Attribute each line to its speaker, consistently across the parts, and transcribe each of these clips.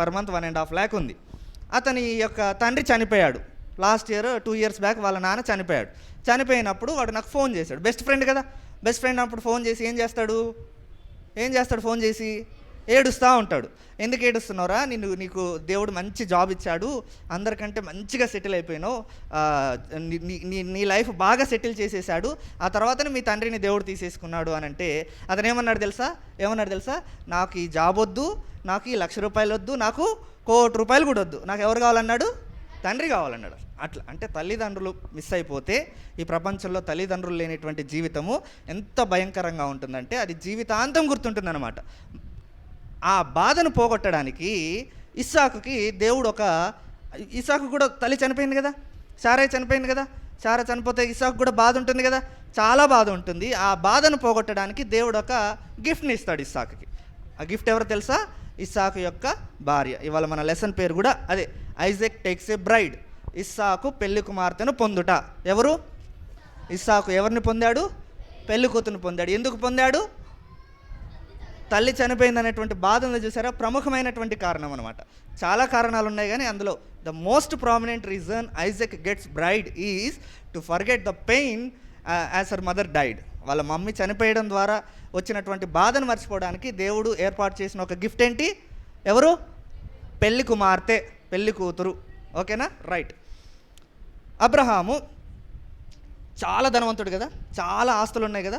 Speaker 1: Per month 1.5 lakh ఉంది. అతని యొక్క తండ్రి చనిపోయాడు. లాస్ట్ ఇయర్ 2 years బ్యాక్ వాళ్ళ నాన్న చనిపోయాడు. చనిపోయినప్పుడు వాడు నాకు ఫోన్ చేశాడు. బెస్ట్ ఫ్రెండ్ కదా, బెస్ట్ ఫ్రెండ్ అప్పుడు ఫోన్ చేసి ఏం చేస్తాడు ఫోన్ చేసి ఏడుస్తూ ఉంటాడు. ఎందుకు ఏడుస్తున్నావురా, నీకు దేవుడు మంచి జాబ్ ఇచ్చాడు, అందరికంటే మంచిగా సెటిల్ అయిపోయినావు, నీ లైఫ్ బాగా సెటిల్ చేసేసాడు, ఆ తర్వాతనే మీ తండ్రిని దేవుడు తీసేసుకున్నాడు అని అంటే అతను ఏమన్నాడు తెలుసా, నాకు ఈ జాబ్ వద్దు, నాకు ఈ 1,00,000 రూపాయలు వద్దు, నాకు 1,00,00,000 రూపాయలు కూడా వద్దు, నాకు ఎవరు కావాలన్నాడు, తండ్రి కావాలన్నాడు. అట్లా అంటే తల్లిదండ్రులు మిస్ అయిపోతే ఈ ప్రపంచంలో తల్లిదండ్రులు లేనిటువంటి జీవితము ఎంత భయంకరంగా ఉంటుందంటే అది జీవితాంతం గుర్తుంటుందన్నమాట. ఆ బాధను పోగొట్టడానికి ఇస్సాకుకి దేవుడు ఇస్సాకు కూడా తల్లి చనిపోయింది కదా, శారా చనిపోయింది కదా, శారా చనిపోతే ఇస్సాకు కూడా బాధ ఉంటుంది కదా, చాలా బాధ ఉంటుంది. ఆ బాధను పోగొట్టడానికి దేవుడు ఒక గిఫ్ట్ని ఇస్తాడు ఇస్సాకుకి. ఆ గిఫ్ట్ ఎవరు తెలుసా, ఇస్సాకు యొక్క భార్య. ఇవాళ మన లెసన్ పేరు కూడా అదే, ఐజాక్ టేక్స్ ఏ బ్రైడ్. ఇస్సాకు పెళ్లి కుమార్తెను పొందుట. ఎవరు? ఇస్సాకు ఎవరిని పొందాడు? పెళ్లి కూతురుని పొందాడు. ఎందుకు పొందాడు? తల్లి చనిపోయింది అనేటువంటి బాధ ఉంది చూసారా, ప్రముఖమైనటువంటి కారణం అనమాట. చాలా కారణాలు ఉన్నాయి కానీ అందులో the most prominent reason Isaac gets braid is to forget the pain as her mother died. వాళ్ళ మమ్మీ చనిపోయడం ద్వారా వచ్చినటువంటి బాధను మర్చిపోవడానికి దేవుడు ఏర్పాటు చేసిన ఒక గిఫ్ట్ ఏంటి? ఎవరు? పెళ్లి కుమార్తె, పెళ్లి కూతురు. ఓకేనా, రైట్. అబ్రహాము చాలా ధనవంతుడు కదా, చాలా ఆస్తులు ఉన్నాయి కదా,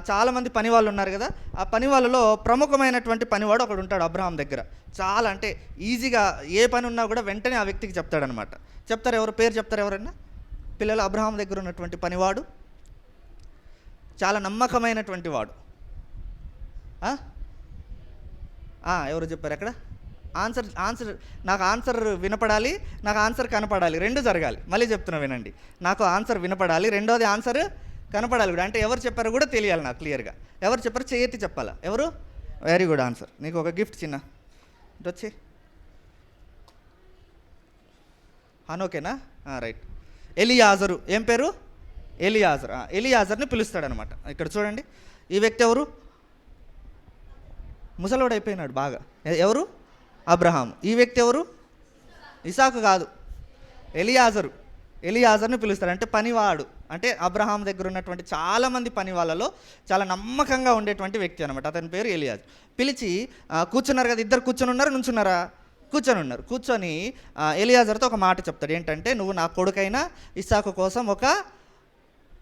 Speaker 1: చాలామంది పని వాళ్ళు ఉన్నారు కదా. ఆ పని వాళ్ళలో ప్రముఖమైనటువంటి పనివాడు ఒకడు ఉంటాడు అబ్రహాం దగ్గర. చాలా అంటే ఈజీగా ఏ పని ఉన్నా కూడా వెంటనే ఆ వ్యక్తికి చెప్తాడనమాట. చెప్తారు, ఎవరు పేరు చెప్తారు ఎవరైనా? పిల్లలు అబ్రహాం దగ్గర ఉన్నటువంటి పనివాడు చాలా నమ్మకమైనటువంటి వాడు. ఎవరు చెప్పారు ఎక్కడ? ఆన్సర్ నాకు ఆన్సర్ వినపడాలి, నాకు ఆన్సర్ కనపడాలి, రెండు జరగాలి. మళ్ళీ చెప్తున్నా వినండి, నాకు ఆన్సర్ వినపడాలి, రెండోది ఆన్సర్ కనపడాలి కూడా. అంటే ఎవరు చెప్పారో కూడా తెలియాలి నాకు క్లియర్గా. ఎవరు చెప్పారు చేయెత్తి చెప్పాలా. ఎవరు? Very good answer. నీకు ఒక గిఫ్ట్ చిన్న ఇటు వచ్చి ఓకేనా, రైట్. ఎలియాజరు. ఏం పేరు? ఎలియాజర్. ఎలియాజర్ని పిలుస్తాడనమాట. ఇక్కడ చూడండి, ఈ వ్యక్తి ఎవరు? ముసలోడు అయిపోయినాడు బాగా. ఎవరు? అబ్రహాం. ఈ వ్యక్తి ఎవరు? ఇసాకు కాదు, ఎలియాజర్ని పిలుస్తాడు. అంటే పనివాడు. అంటే అబ్రహాం దగ్గర ఉన్నటువంటి చాలామంది పని వాళ్ళలో చాలా నమ్మకంగా ఉండేటువంటి వ్యక్తి అనమాట. అతని పేరు ఎలియాజర్. పిలిచి కూర్చున్నారు కదా, ఇద్దరు కూర్చొని ఉన్నారు, నుంచున్నారా? కూర్చొని ఉన్నారు. కూర్చొని ఎలియాజర్తో ఒక మాట చెప్తాడు. ఏంటంటే, నువ్వు నా కొడుకైన ఇస్సాకు కోసం ఒక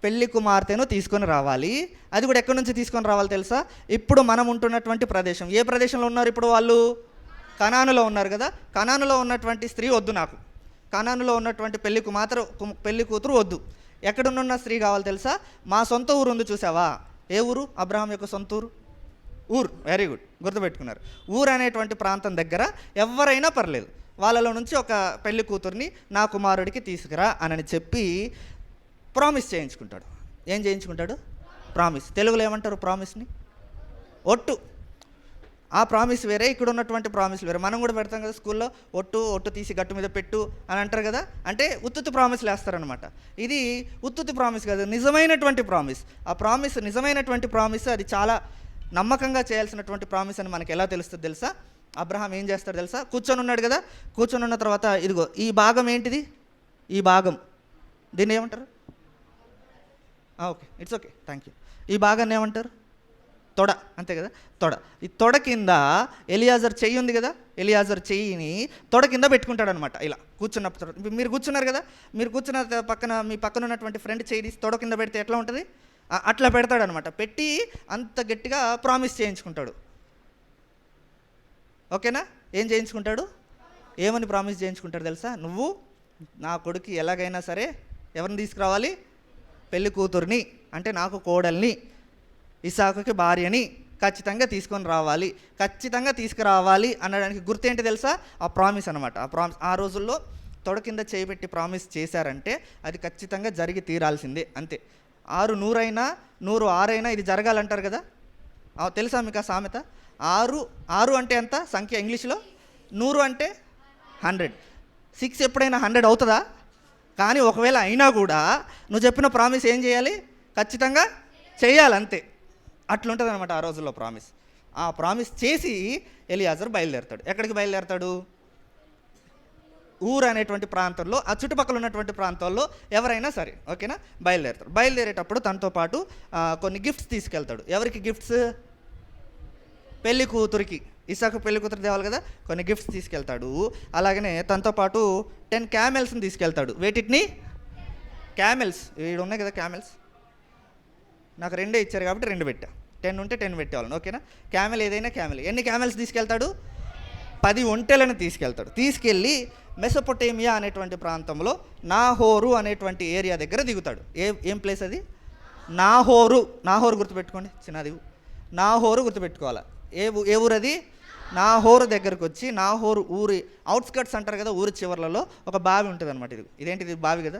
Speaker 1: పెళ్లి కుమార్తెను తీసుకొని రావాలి. అది కూడా ఎక్కడి నుంచి తీసుకొని రావాలి తెలుసా? ఇప్పుడు మనం ఉంటున్నటువంటి ప్రదేశం. ఏ ప్రదేశంలో ఉన్నారు ఇప్పుడు వాళ్ళు? కనానులో ఉన్నారు కదా. కనానులో ఉన్నటువంటి స్త్రీ వద్దు నాకు, కనానులో ఉన్నటువంటి పెళ్లి కూతురు వద్దు. ఎక్కడున్న స్త్రీ కావాలి తెలుసా? మా సొంత ఊరు ఉంది చూసావా? ఏ ఊరు? అబ్రహాం యొక్క సొంత ఊరు. వెరీ గుడ్, గుర్తుపెట్టుకున్నారు. ఊరు అనేటువంటి ప్రాంతం దగ్గర ఎవరైనా పర్లేదు, వాళ్ళలో నుంచి ఒక పెళ్లి కూతుర్ని నా కుమారుడికి తీసుకురా అని చెప్పి ప్రామిస్ చేయించుకుంటాడు. ఏం చేయించుకుంటాడు? ప్రామిస్. తెలుగులో ఏమంటారు ప్రామిస్ని? ఒట్టు. ఆ ప్రామిస్ వేరే, ఇక్కడ ఉన్నటువంటి ప్రామిస్ వేరే. మనం కూడా పెడతాం కదా స్కూల్లో, ఒట్టు తీసి గట్టు మీద పెట్టు అని అంటారు కదా. అంటే ఉత్తుత్తి ప్రామిస్లు వేస్తారనమాట. ఇది ఉత్తుత్తి ప్రామిస్ కాదు, నిజమైనటువంటి ప్రామిస్. ఆ ప్రామిస్ నిజమైనటువంటి ప్రామిస్, అది చాలా నమ్మకంగా చేయాల్సినటువంటి ప్రామిస్ అని మనకి ఎలా తెలుస్తుంది తెలుసా? అబ్రహాం ఏం చేస్తాడు తెలుసా? కూర్చొని ఉన్నాడు కదా, కూర్చొని ఉన్న తర్వాత ఇదిగో ఈ భాగం ఏంటిది? ఈ భాగం దీన్ని ఏమంటారు? Okay, it's okay, thank you. ఈ భాగాన్ని ఏమంటారు? తొడ, అంతే కదా, తొడ. ఈ తొడ కింద ఎలియాజర్ చెయ్యి ఉంది కదా, ఎలియాజర్ చెయ్యిని తొడ కింద పెట్టుకుంటాడు అనమాట. ఇలా కూర్చున్నప్పుడు మీరు కూర్చున్నారు కదా, మీరు కూర్చున్న మీ పక్కన ఉన్నటువంటి ఫ్రెండ్ చెయ్యి తీసి తొడ కింద పెడితే ఎట్లా ఉంటుంది? అట్లా పెడతాడు అనమాట. పెట్టి అంత గట్టిగా ప్రామిస్ చేయించుకుంటాడు. ఓకేనా? ఏం చేయించుకుంటాడు? ఏమని ప్రామిస్ చేయించుకుంటాడు తెలుసా? నువ్వు నా కొడుకు ఎలాగైనా సరే ఎవరిని తీసుకురావాలి? పెళ్లి కూతుర్ని, అంటే నాకు కోడల్ని, ఇస్సాకుకి భార్యని ఖచ్చితంగా తీసుకురావాలి అనడానికి గుర్తు ఏంటి తెలుసా? ఆ ప్రామిస్ అనమాట. ఆ ప్రామిస్ ఆ రోజుల్లో తొడ కింద చేయబెట్టి ప్రామిస్ చేశారంటే అది ఖచ్చితంగా జరిగి తీరాల్సిందే, అంతే. 6 100 అయినా 100 6 అయినా ఇది జరగాలంటారు కదా. తెలుసా మీకు ఆ సామెత? 6 అంటే ఎంత సంఖ్య ఇంగ్లీష్లో? 100 అంటే 100. 6 ఎప్పుడైనా 100 అవుతుందా? కానీ ఒకవేళ అయినా కూడా నువ్వు చెప్పిన ప్రామిస్ ఏం చేయాలి? ఖచ్చితంగా చేయాలి, అంతే. అట్లుంటుంది అనమాట ఆ రోజుల్లో ప్రామిస్. ఆ ప్రామిస్ చేసి ఎలియాజర్ బయలుదేరతాడు. ఎక్కడికి బయలుదేరతాడు? ఊరు అనేటువంటి ప్రాంతంలో, ఆ చుట్టుపక్కల ఉన్నటువంటి ప్రాంతాల్లో ఎవరైనా సరే, ఓకేనా, బయలుదేరుతాడు. బయలుదేరేటప్పుడు తనతో పాటు కొన్ని గిఫ్ట్స్ తీసుకెళ్తాడు. ఎవరికి గిఫ్ట్స్? పెళ్లి కూతురికి. ఇసాకు పెళ్లి కూతురు తేవాలి కదా, కొన్ని గిఫ్ట్స్ తీసుకెళ్తాడు. అలాగనే తనతో పాటు 10 క్యామెల్స్ని తీసుకెళ్తాడు. వేటిని? క్యామెల్స్. వీడు ఉన్నాయి కదా క్యామెల్స్, నాకు 2 ఇచ్చారు కాబట్టి 2 పెట్టా. 10 ఉంటే 10 పెట్టేవాళ్ళని, ఓకేనా. క్యామెల్ ఏదైనా క్యామెల్. ఎన్ని క్యామెల్స్ తీసుకెళ్తాడు? 10 ఒంటెలను తీసుకెళ్తాడు. తీసుకెళ్ళి మెసొపొటేమియా అనేటువంటి ప్రాంతంలో నాహోరు అనేటువంటి ఏరియా దగ్గర దిగుతాడు. ఏం ప్లేస్ అది? నాహోరు. నాహోరు గుర్తుపెట్టుకోండి, చిన్నది నాహోరు గుర్తుపెట్టుకోవాలి. ఏ ఊరు అది? నాహోరు దగ్గరకు వచ్చి, నాహోరు ఊరి అవుట్స్కట్స్ అంటారు కదా, ఊరి చివర్లలో ఒక బావి ఉంటుంది అనమాట. ఇదేంటిది? బావి కదా.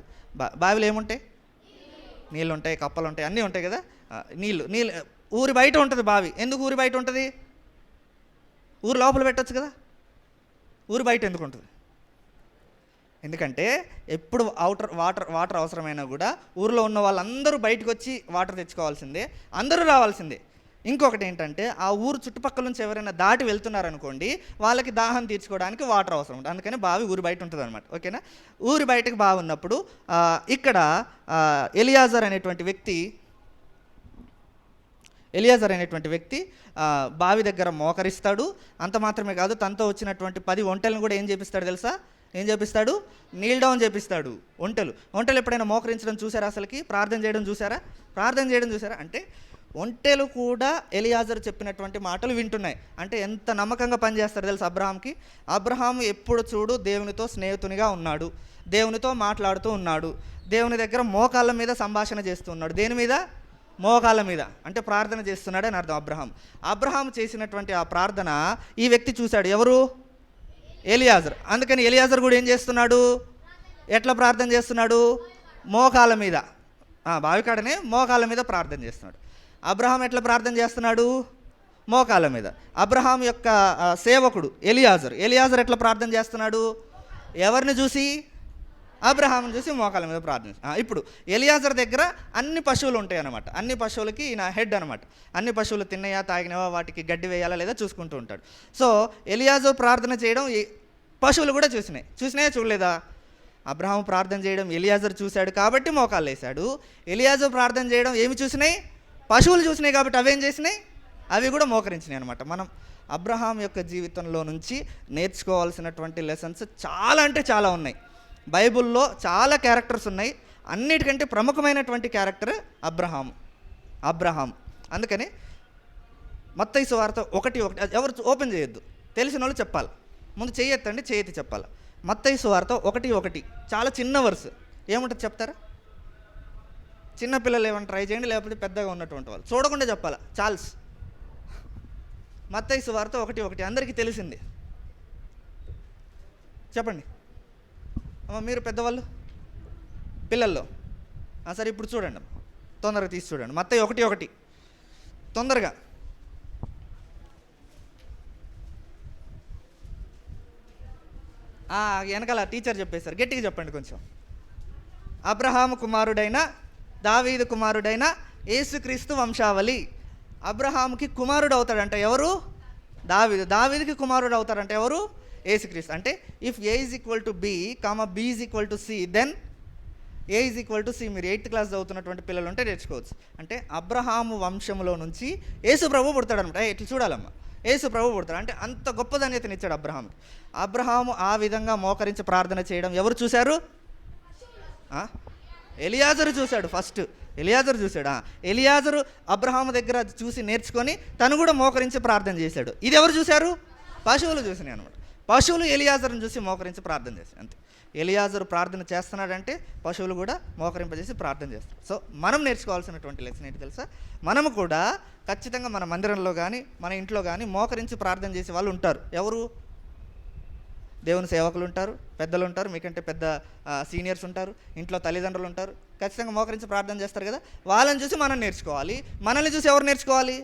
Speaker 1: బావిలో ఏముంటాయి? నీళ్ళు ఉంటాయి, కప్పలు ఉంటాయి, అన్నీ ఉంటాయి కదా. నీళ్ళు ఊరి బయట ఉంటుంది బావి. ఎందుకు ఊరి బయట ఉంటుంది? ఊరు లోపల పెట్టచ్చు కదా, ఊరి బయట ఎందుకు ఉంటుంది? ఎందుకంటే ఎప్పుడు వాటర్ అవసరమైనా కూడా ఊరిలో ఉన్న వాళ్ళందరూ బయటకు వచ్చి వాటర్ తెచ్చుకోవాల్సిందే, అందరూ రావాల్సిందే. ఇంకొకటి ఏంటంటే, ఆ ఊరు చుట్టుపక్కల నుంచి ఎవరైనా దాటి వెళ్తున్నారనుకోండి, వాళ్ళకి దాహం తీర్చుకోవడానికి వాటర్ అవసరం ఉంటుంది. అందుకని బావి ఊరి బయట ఉంటుంది అనమాట, ఓకేనా. ఊరి బయటకు బావి ఉన్నప్పుడు ఇక్కడ ఎలియాజర్ అనేటువంటి వ్యక్తి బావి దగ్గర మోకరిస్తాడు. అంత మాత్రమే కాదు, తనతో వచ్చినటువంటి 10 ఒంటెలను కూడా ఏం చేపిస్తాడు తెలుసా? ఏం చేపిస్తాడు? నీల్ డౌన్ చేపిస్తాడు. ఒంటెలు ఎప్పుడైనా మోకరించడం చూసారా? అసలుకి ప్రార్థన చేయడం చూసారా? అంటే ఒంటెలు కూడా ఎలియాజర్ చెప్పినటువంటి మాటలు వింటున్నాయి. అంటే ఎంత నమ్మకంగా పనిచేస్తారు తెలుసు అబ్రహాంకి. అబ్రహాం ఎప్పుడు చూడు దేవునితో స్నేహితునిగా ఉన్నాడు, దేవునితో మాట్లాడుతూ ఉన్నాడు, దేవుని దగ్గర మోకాళ్ళ మీద సంభాషణ చేస్తూ ఉన్నాడు. దేని మీద? మోకాళ్ళ మీద. అంటే ప్రార్థన చేస్తున్నాడని అర్థం. అబ్రహాం చేసినటువంటి ఆ ప్రార్థన ఈ వ్యక్తి చూశాడు. ఎవరు? ఎలియాజర్. అందుకని ఎలియాజర్ కూడా ఏం చేస్తున్నాడు? ఎట్లా ప్రార్థన చేస్తున్నాడు? మోకాళ్ళ మీద. బావికాడనే మోకాళ్ళ మీద ప్రార్థన చేస్తున్నాడు. అబ్రహాం ఎట్లా ప్రార్థన చేస్తున్నాడు? మోకాళ్ళ మీద. అబ్రహాం యొక్క సేవకుడు ఎలియాజర్ ఎట్లా ప్రార్థన చేస్తున్నాడు? ఎవరిని చూసి? అబ్రహాంని చూసి మోకాళ్ళ మీద ప్రార్థన. ఇప్పుడు ఎలియాజర్ దగ్గర అన్ని పశువులు ఉంటాయి అన్నమాట. అన్ని పశువులకి ఈయన హెడ్ అనమాట. అన్ని పశువులు తిన్నాయా, తాగినవా, వాటికి గడ్డి వేయాలా లేదా చూసుకుంటూ ఉంటాడు. సో ఎలియాజర్ ప్రార్థన చేయడం పశువులు కూడా చూసినాయా చూడలేదా? అబ్రహాం ప్రార్థన చేయడం ఎలియాజర్ చూశాడు కాబట్టి మోకాళ్ళు వేశాడు. ఎలియాజర్ ప్రార్థన చేయడం ఏమి చూసినాయి? పశువులు చూసినాయి కాబట్టి అవేం చేసినాయి? అవి కూడా మోకరించినాయి అనమాట. మనం అబ్రహాం యొక్క జీవితంలో నుంచి నేర్చుకోవాల్సినటువంటి లెసన్స్ చాలా అంటే చాలా ఉన్నాయి. బైబుల్లో చాలా క్యారెక్టర్స్ ఉన్నాయి. అన్నిటికంటే ప్రముఖమైనటువంటి క్యారెక్టర్ అబ్రహాం. అందుకని మత్తయి సువార్త 1:1 ఎవరు ఓపెన్ చేయొద్దు, తెలిసిన వాళ్ళు చెప్పాలి. ముందు చేయెత్తండి, చేయెత్తి చెప్పాలి. మత్తయి సువార్త 1:1 చాలా చిన్న వర్స్. ఏముంటుంది చెప్తారా? చిన్నపిల్లలు ఏమైనా ట్రై చేయండి, లేకపోతే పెద్దగా ఉన్నటువంటి వాళ్ళు చూడకుండా చెప్పాలి. చార్ల్స్, మత్తయి సువార్త 1:1 అందరికీ తెలిసింది. చెప్పండి మీరు పెద్దవాళ్ళు, పిల్లల్లో. సరే ఇప్పుడు చూడండి, తొందరగా తీసి చూడండి. మత్తయి 1:1 తొందరగా. వెనకాల టీచర్ చెప్పేశారు, గట్టిగా చెప్పండి కొంచెం. అబ్రహాము కుమారుడైన దావీదు కుమారుడైన యేసుక్రీస్తు వంశావళి. అబ్రహాముకి కుమారుడు అవుతాడంట ఎవరు? దావీదుకి కుమారుడు అవుతారంట ఎవరు? యేసుక్రీస్తు. అంటే if A = B, B = C, then A = C. మీరు 8th క్లాస్ చదువుతున్నటువంటి పిల్లలు ఉంటే నేర్చుకోవచ్చు. అంటే అబ్రహాము వంశంలో నుంచి యేసు ప్రభు పుడతాడు అనమాట. ఇట్లా చూడాలమ్మా, యేసు ప్రభు పుడతాడు. అంటే అంత గొప్ప ధన్యతనిచ్చాడు అబ్రహాంకి. అబ్రహాము ఆ విధంగా మోకరించి ప్రార్థన చేయడం ఎవరు చూశారు? ఎలియాజరు చూశాడు. ఫస్ట్ ఎలియాజరు చూశాడు. ఎలియాజరు అబ్రహాము దగ్గర చూసి నేర్చుకొని తను కూడా మోకరించి ప్రార్థన చేశాడు. ఇది ఎవరు చూశారు? పశువులు చూసినాయి అనమాట. పశువులు ఎలియాజరుని చూసి మోకరించి ప్రార్థన చేశాయి. అంతే. ఎలియాజరు ప్రార్థన చేస్తున్నాడంటే పశువులు కూడా మోకరింపజేసి ప్రార్థన చేస్తారు. సో మనం నేర్చుకోవాల్సినటువంటి లెసన్ ఏంటి తెలుసా? మనము కూడా ఖచ్చితంగా మన మందిరంలో కానీ మన ఇంట్లో కానీ మోకరించి ప్రార్థన చేసే వాళ్ళు ఉంటారు. ఎవరు? దేవుని సేవకులు ఉంటారు, పెద్దలు ఉంటారు, మీకంటే పెద్ద సీనియర్స్ ఉంటారు, ఇంట్లో తల్లిదండ్రులు ఉంటారు. ఖచ్చితంగా మోకరించి ప్రార్థన చేస్తారు కదా. వాళ్ళని చూసి మనం నేర్చుకోవాలి. మనల్ని చూసి ఎవరు నేర్చుకోవాలి?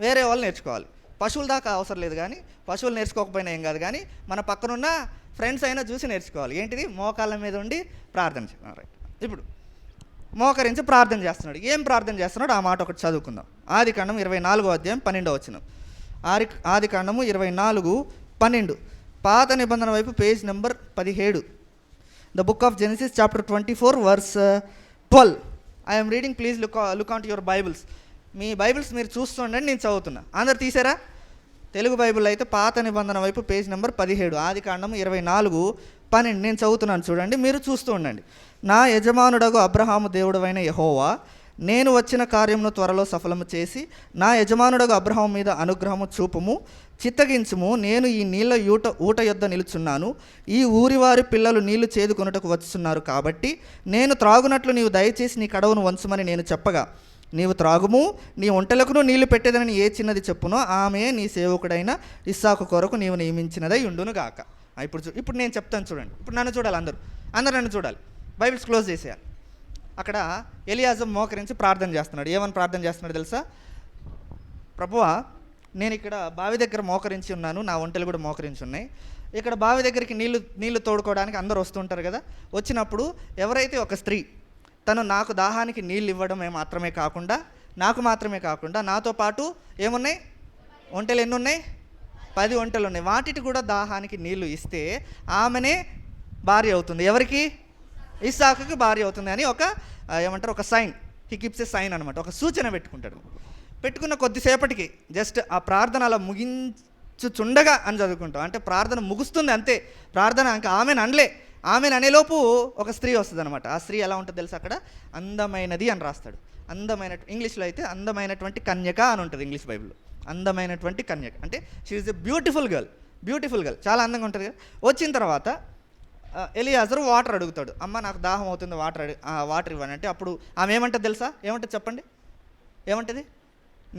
Speaker 1: వేరే వాళ్ళు నేర్చుకోవాలి. పశువుల దాకా అవసరం లేదు, కానీ పశువులు నేర్చుకోకపోయినా ఏం కాదు, కానీ మన పక్కనున్న ఫ్రెండ్స్ అయినా చూసి నేర్చుకోవాలి. ఏంటిది? మోకాళ్ళ మీద ఉండి ప్రార్థన చేయాలి. రైట్. ఇప్పుడు మోకరించి ప్రార్థన చేస్తున్నాడు. ఏం ప్రార్థన చేస్తున్నాడు? ఆ మాట ఒకటి చదువుకుందాం. ఆదికాండం 24వ అధ్యాయం 12వ వచనం. ఆదికాండము 24:12. పాత నిబంధన వైపు page number 17, the book of Genesis chapter 24 verse 12. I'm reading, please look on to your Bibles. మీ బైబిల్స్ మీరు చూస్తుండండి, నేను చదువుతున్నా. అందరు తీసారా? తెలుగు బైబిల్ అయితే పాత నిబంధన వైపు పేజ్ నెంబర్ 17, ఆదికాండము 24:12. నేను చదువుతున్నాను, చూడండి, మీరు చూస్తూ ఉండండి. నా యజమానుడగు అబ్రహాము దేవుడవైన యెహోవా, నేను వచ్చిన కార్యమును త్వరలో సఫలము చేసి నా యజమానుడగు అబ్రహాము మీద అనుగ్రహము చూపుము, చిత్తగించుము. నేను ఈ నీళ్ళ ఊట యొద్ద నిలుచున్నాను. ఈ ఊరివారి పిల్లలు నీళ్లు చేదుకొనుటకు వచ్చున్నారు కాబట్టి నేను త్రాగునట్లు నీవు దయచేసి నీ కడవను వంచుమని నేను చెప్పగా, నీవు త్రాగుము, నీ ఒంటెలకును నీళ్లు పెట్టేదని ఏ చిన్నది చెప్పునో ఆమె నీ సేవకుడైన ఇస్సాకు కొరకు నీవు నియమించినదై ఉండును గాక. ఇప్పుడు నేను చెప్తాను, చూడండి. ఇప్పుడు నన్ను చూడాలి, అందరూ నన్ను చూడాలి. బైబిల్స్ క్లోజ్ చేసేయాలి. అక్కడ ఎలియాజరు మోకరించి ప్రార్థన చేస్తున్నాడు. ఏమని ప్రార్థన చేస్తున్నాడు తెలుసా? ప్రభువా, నేను ఇక్కడ బావి దగ్గర మోకరించి ఉన్నాను, నా ఒంటెలు కూడా మోకరించి ఉన్నాయి. ఇక్కడ బావి దగ్గరికి నీళ్లు తోడుకోవడానికి అందరూ వస్తుంటారు కదా. వచ్చినప్పుడు ఎవరైతే ఒక స్త్రీ తను నాకు దాహానికి నీళ్ళు ఇవ్వడం మాత్రమే కాకుండా నాతో పాటు ఏమున్నాయి, ఒంటెలు ఎన్ని ఉన్నాయి? 10 ఒంటెలు ఉన్నాయి. వాటికి కూడా దాహానికి నీళ్లు ఇస్తే ఆమెనే భార్య అవుతుంది. ఎవరికి? ఇస్సాకుకి భార్య అవుతుంది అని ఒక sign, he keeps a sign అనమాట. ఒక సూచన పెట్టుకున్న కొద్దిసేపటికి జస్ట్ ఆ ప్రార్థన అలా ముగించుచుండగా అని చదువుకుంటాం. అంటే ప్రార్థన ముగుస్తుంది అంతే. ప్రార్థన ఇంకా ఆమెను అనేలోపు ఒక స్త్రీ వస్తుంది అనమాట. ఆ స్త్రీ ఎలా ఉంటుంది తెలుసు? అక్కడ అందమైనది అని రాస్తాడు. ఇంగ్లీష్లో అయితే అందమైనటువంటి కన్యక అని ఉంటుంది. ఇంగ్లీష్ బైబిల్లో అందమైనటువంటి కన్యక అంటే she is a beautiful girl, చాలా అందంగా ఉంటుంది కదా. వచ్చిన తర్వాత ఎలియాజరు వాటర్ అడుగుతాడు. అమ్మ, నాకు దాహం అవుతుంది, వాటర్ ఇవ్వని అంటే అప్పుడు ఆమె ఏమంటుంది తెలుసా? ఏమంటుంది చెప్పండి? ఏమంటుంది?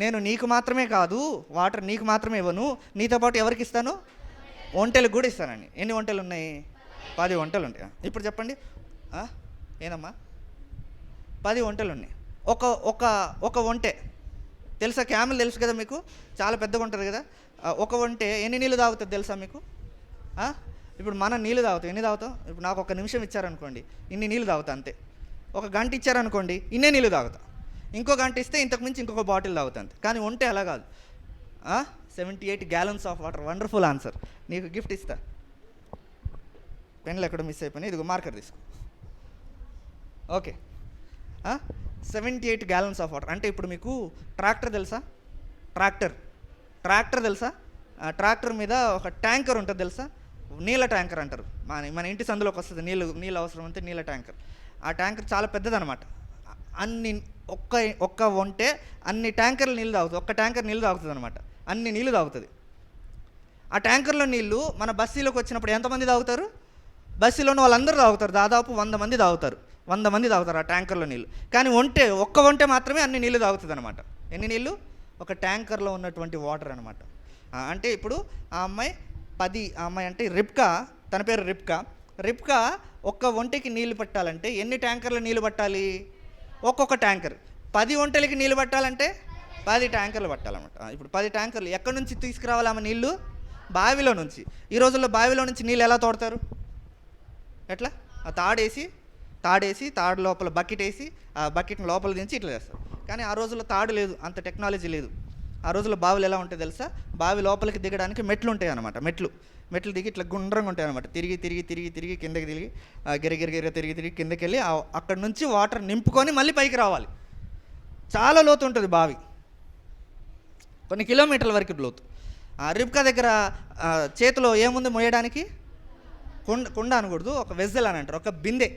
Speaker 1: నేను నీకు మాత్రమే కాదు, వాటర్ నీకు మాత్రమే ఇవ్వను, నీతో పాటు ఎవరికి ఇస్తాను? ఒంటెలకు కూడా ఇస్తానండి. ఎన్ని ఒంటెలు ఉన్నాయి? 10 ఒంటెలు ఉంటాయి. ఇప్పుడు చెప్పండి, ఏనమ్మా? 10 ఒంటెలు ఉన్నాయి. ఒక ఒంటె తెలుసా? క్యామెల్ తెలుసు కదా మీకు, చాలా పెద్దగా ఉంటుంది కదా. ఒక ఒంటె ఎన్ని నీళ్ళు తాగుతుంది తెలుసా మీకు? ఇప్పుడు మనం నీళ్ళు తాగుతాం, ఎన్ని తాగుతాం? ఇప్పుడు నాకు 1 నిమిషం ఇచ్చారనుకోండి, ఇన్ని నీళ్ళు తాగుతా అంతే. 1 గంట ఇచ్చారనుకోండి, ఇన్నే నీళ్ళు తాగుతా. ఇంకో గంట ఇస్తే ఇంతకు మించి ఇంకొక బాటిల్ తాగుతా అంతే. కానీ ఒంటె అలా కాదు, 78 gallons of water. Wonderful answer. నీకు గిఫ్ట్ ఇస్తా. పెన్లు ఎక్కడ మిస్ అయిపోయినాయి, ఇదిగో మార్కర్ తీసుకో. Okay, 78 gallons of water. అంటే ఇప్పుడు మీకు ట్రాక్టర్ తెలుసా? ట్రాక్టర్ తెలుసా? ట్రాక్టర్ మీద ఒక ట్యాంకర్ ఉంటుంది తెలుసా? నీళ్ళ ట్యాంకర్ అంటారు. మన ఇంటి సందులోకి వస్తుంది నీళ్ళు అవసరం అంటే నీళ్ళ ట్యాంకర్. ఆ ట్యాంకర్ చాలా పెద్దదనమాట. ఒక్క ఒంటే అన్ని ట్యాంకర్లు నీళ్ళు తాగుతుంది. ఒక్క ట్యాంకర్ నీళ్ళు తాగుతుంది అనమాట. అన్ని నీళ్ళు తాగుతుంది. ఆ ట్యాంకర్లో నీళ్ళు మన బస్సీలోకి వచ్చినప్పుడు ఎంతమంది తాగుతారు? బస్సీలోని వాళ్ళందరూ తాగుతారు. దాదాపు 100 మంది తాగుతారు. 100 మంది తాగుతారు ఆ ట్యాంకర్లో నీళ్ళు. కానీ ఒక్క ఒంటె మాత్రమే అన్ని నీళ్ళు తాగుతుంది అనమాట. ఎన్ని నీళ్ళు? ఒక ట్యాంకర్లో ఉన్నటువంటి వాటర్ అనమాట. అంటే ఇప్పుడు ఆ అమ్మాయి అంటే రిబ్కా, తన పేరు రిబ్కా ఒక్క ఒంటెకి నీళ్లు పట్టాలంటే ఎన్ని ట్యాంకర్లు నీళ్ళు పట్టాలి? ఒక్కొక్క ట్యాంకర్. 10 ఒంటెలకి నీళ్ళు పట్టాలంటే 10 ట్యాంకర్లు పట్టాలన్నమాట. ఇప్పుడు 10 ట్యాంకర్లు ఎక్కడి నుంచి తీసుకురావాలి ఆమె నీళ్ళు? బావిలో నుంచి. ఈ రోజుల్లో బావిలో నుంచి నీళ్ళు ఎలా తోడతారు? ఎట్లా? ఆ తాడు లోపల బకెట్ వేసి ఆ బకెట్ని లోపల దించి ఇట్లా చేస్తారు. కానీ ఆ రోజుల్లో తాడు లేదు, అంత టెక్నాలజీ లేదు. ఆ రోజుల్లో బావిలు ఎలా ఉంటాయి తెలుసా? బావి లోపలికి దిగడానికి మెట్లు ఉంటాయి అన్నమాట. మెట్లు దిగి ఇట్లా గుండ్రంగా ఉంటాయి అనమాట. తిరిగి కిందకి గిరిగిరి తిరిగి కిందకి వెళ్ళి అక్కడ నుంచి వాటర్ నింపుకొని మళ్ళీ పైకి రావాలి. చాలా లోతు ఉంటుంది బావి, కొన్ని కిలోమీటర్ల వరకు లోతు. రిబ్కా దగ్గర చేతిలో ఏముంది మోయడానికి? కుండ అనకూడదు, ఒక వెజ్జెల్ అని అంటారు. ఒక బిందె.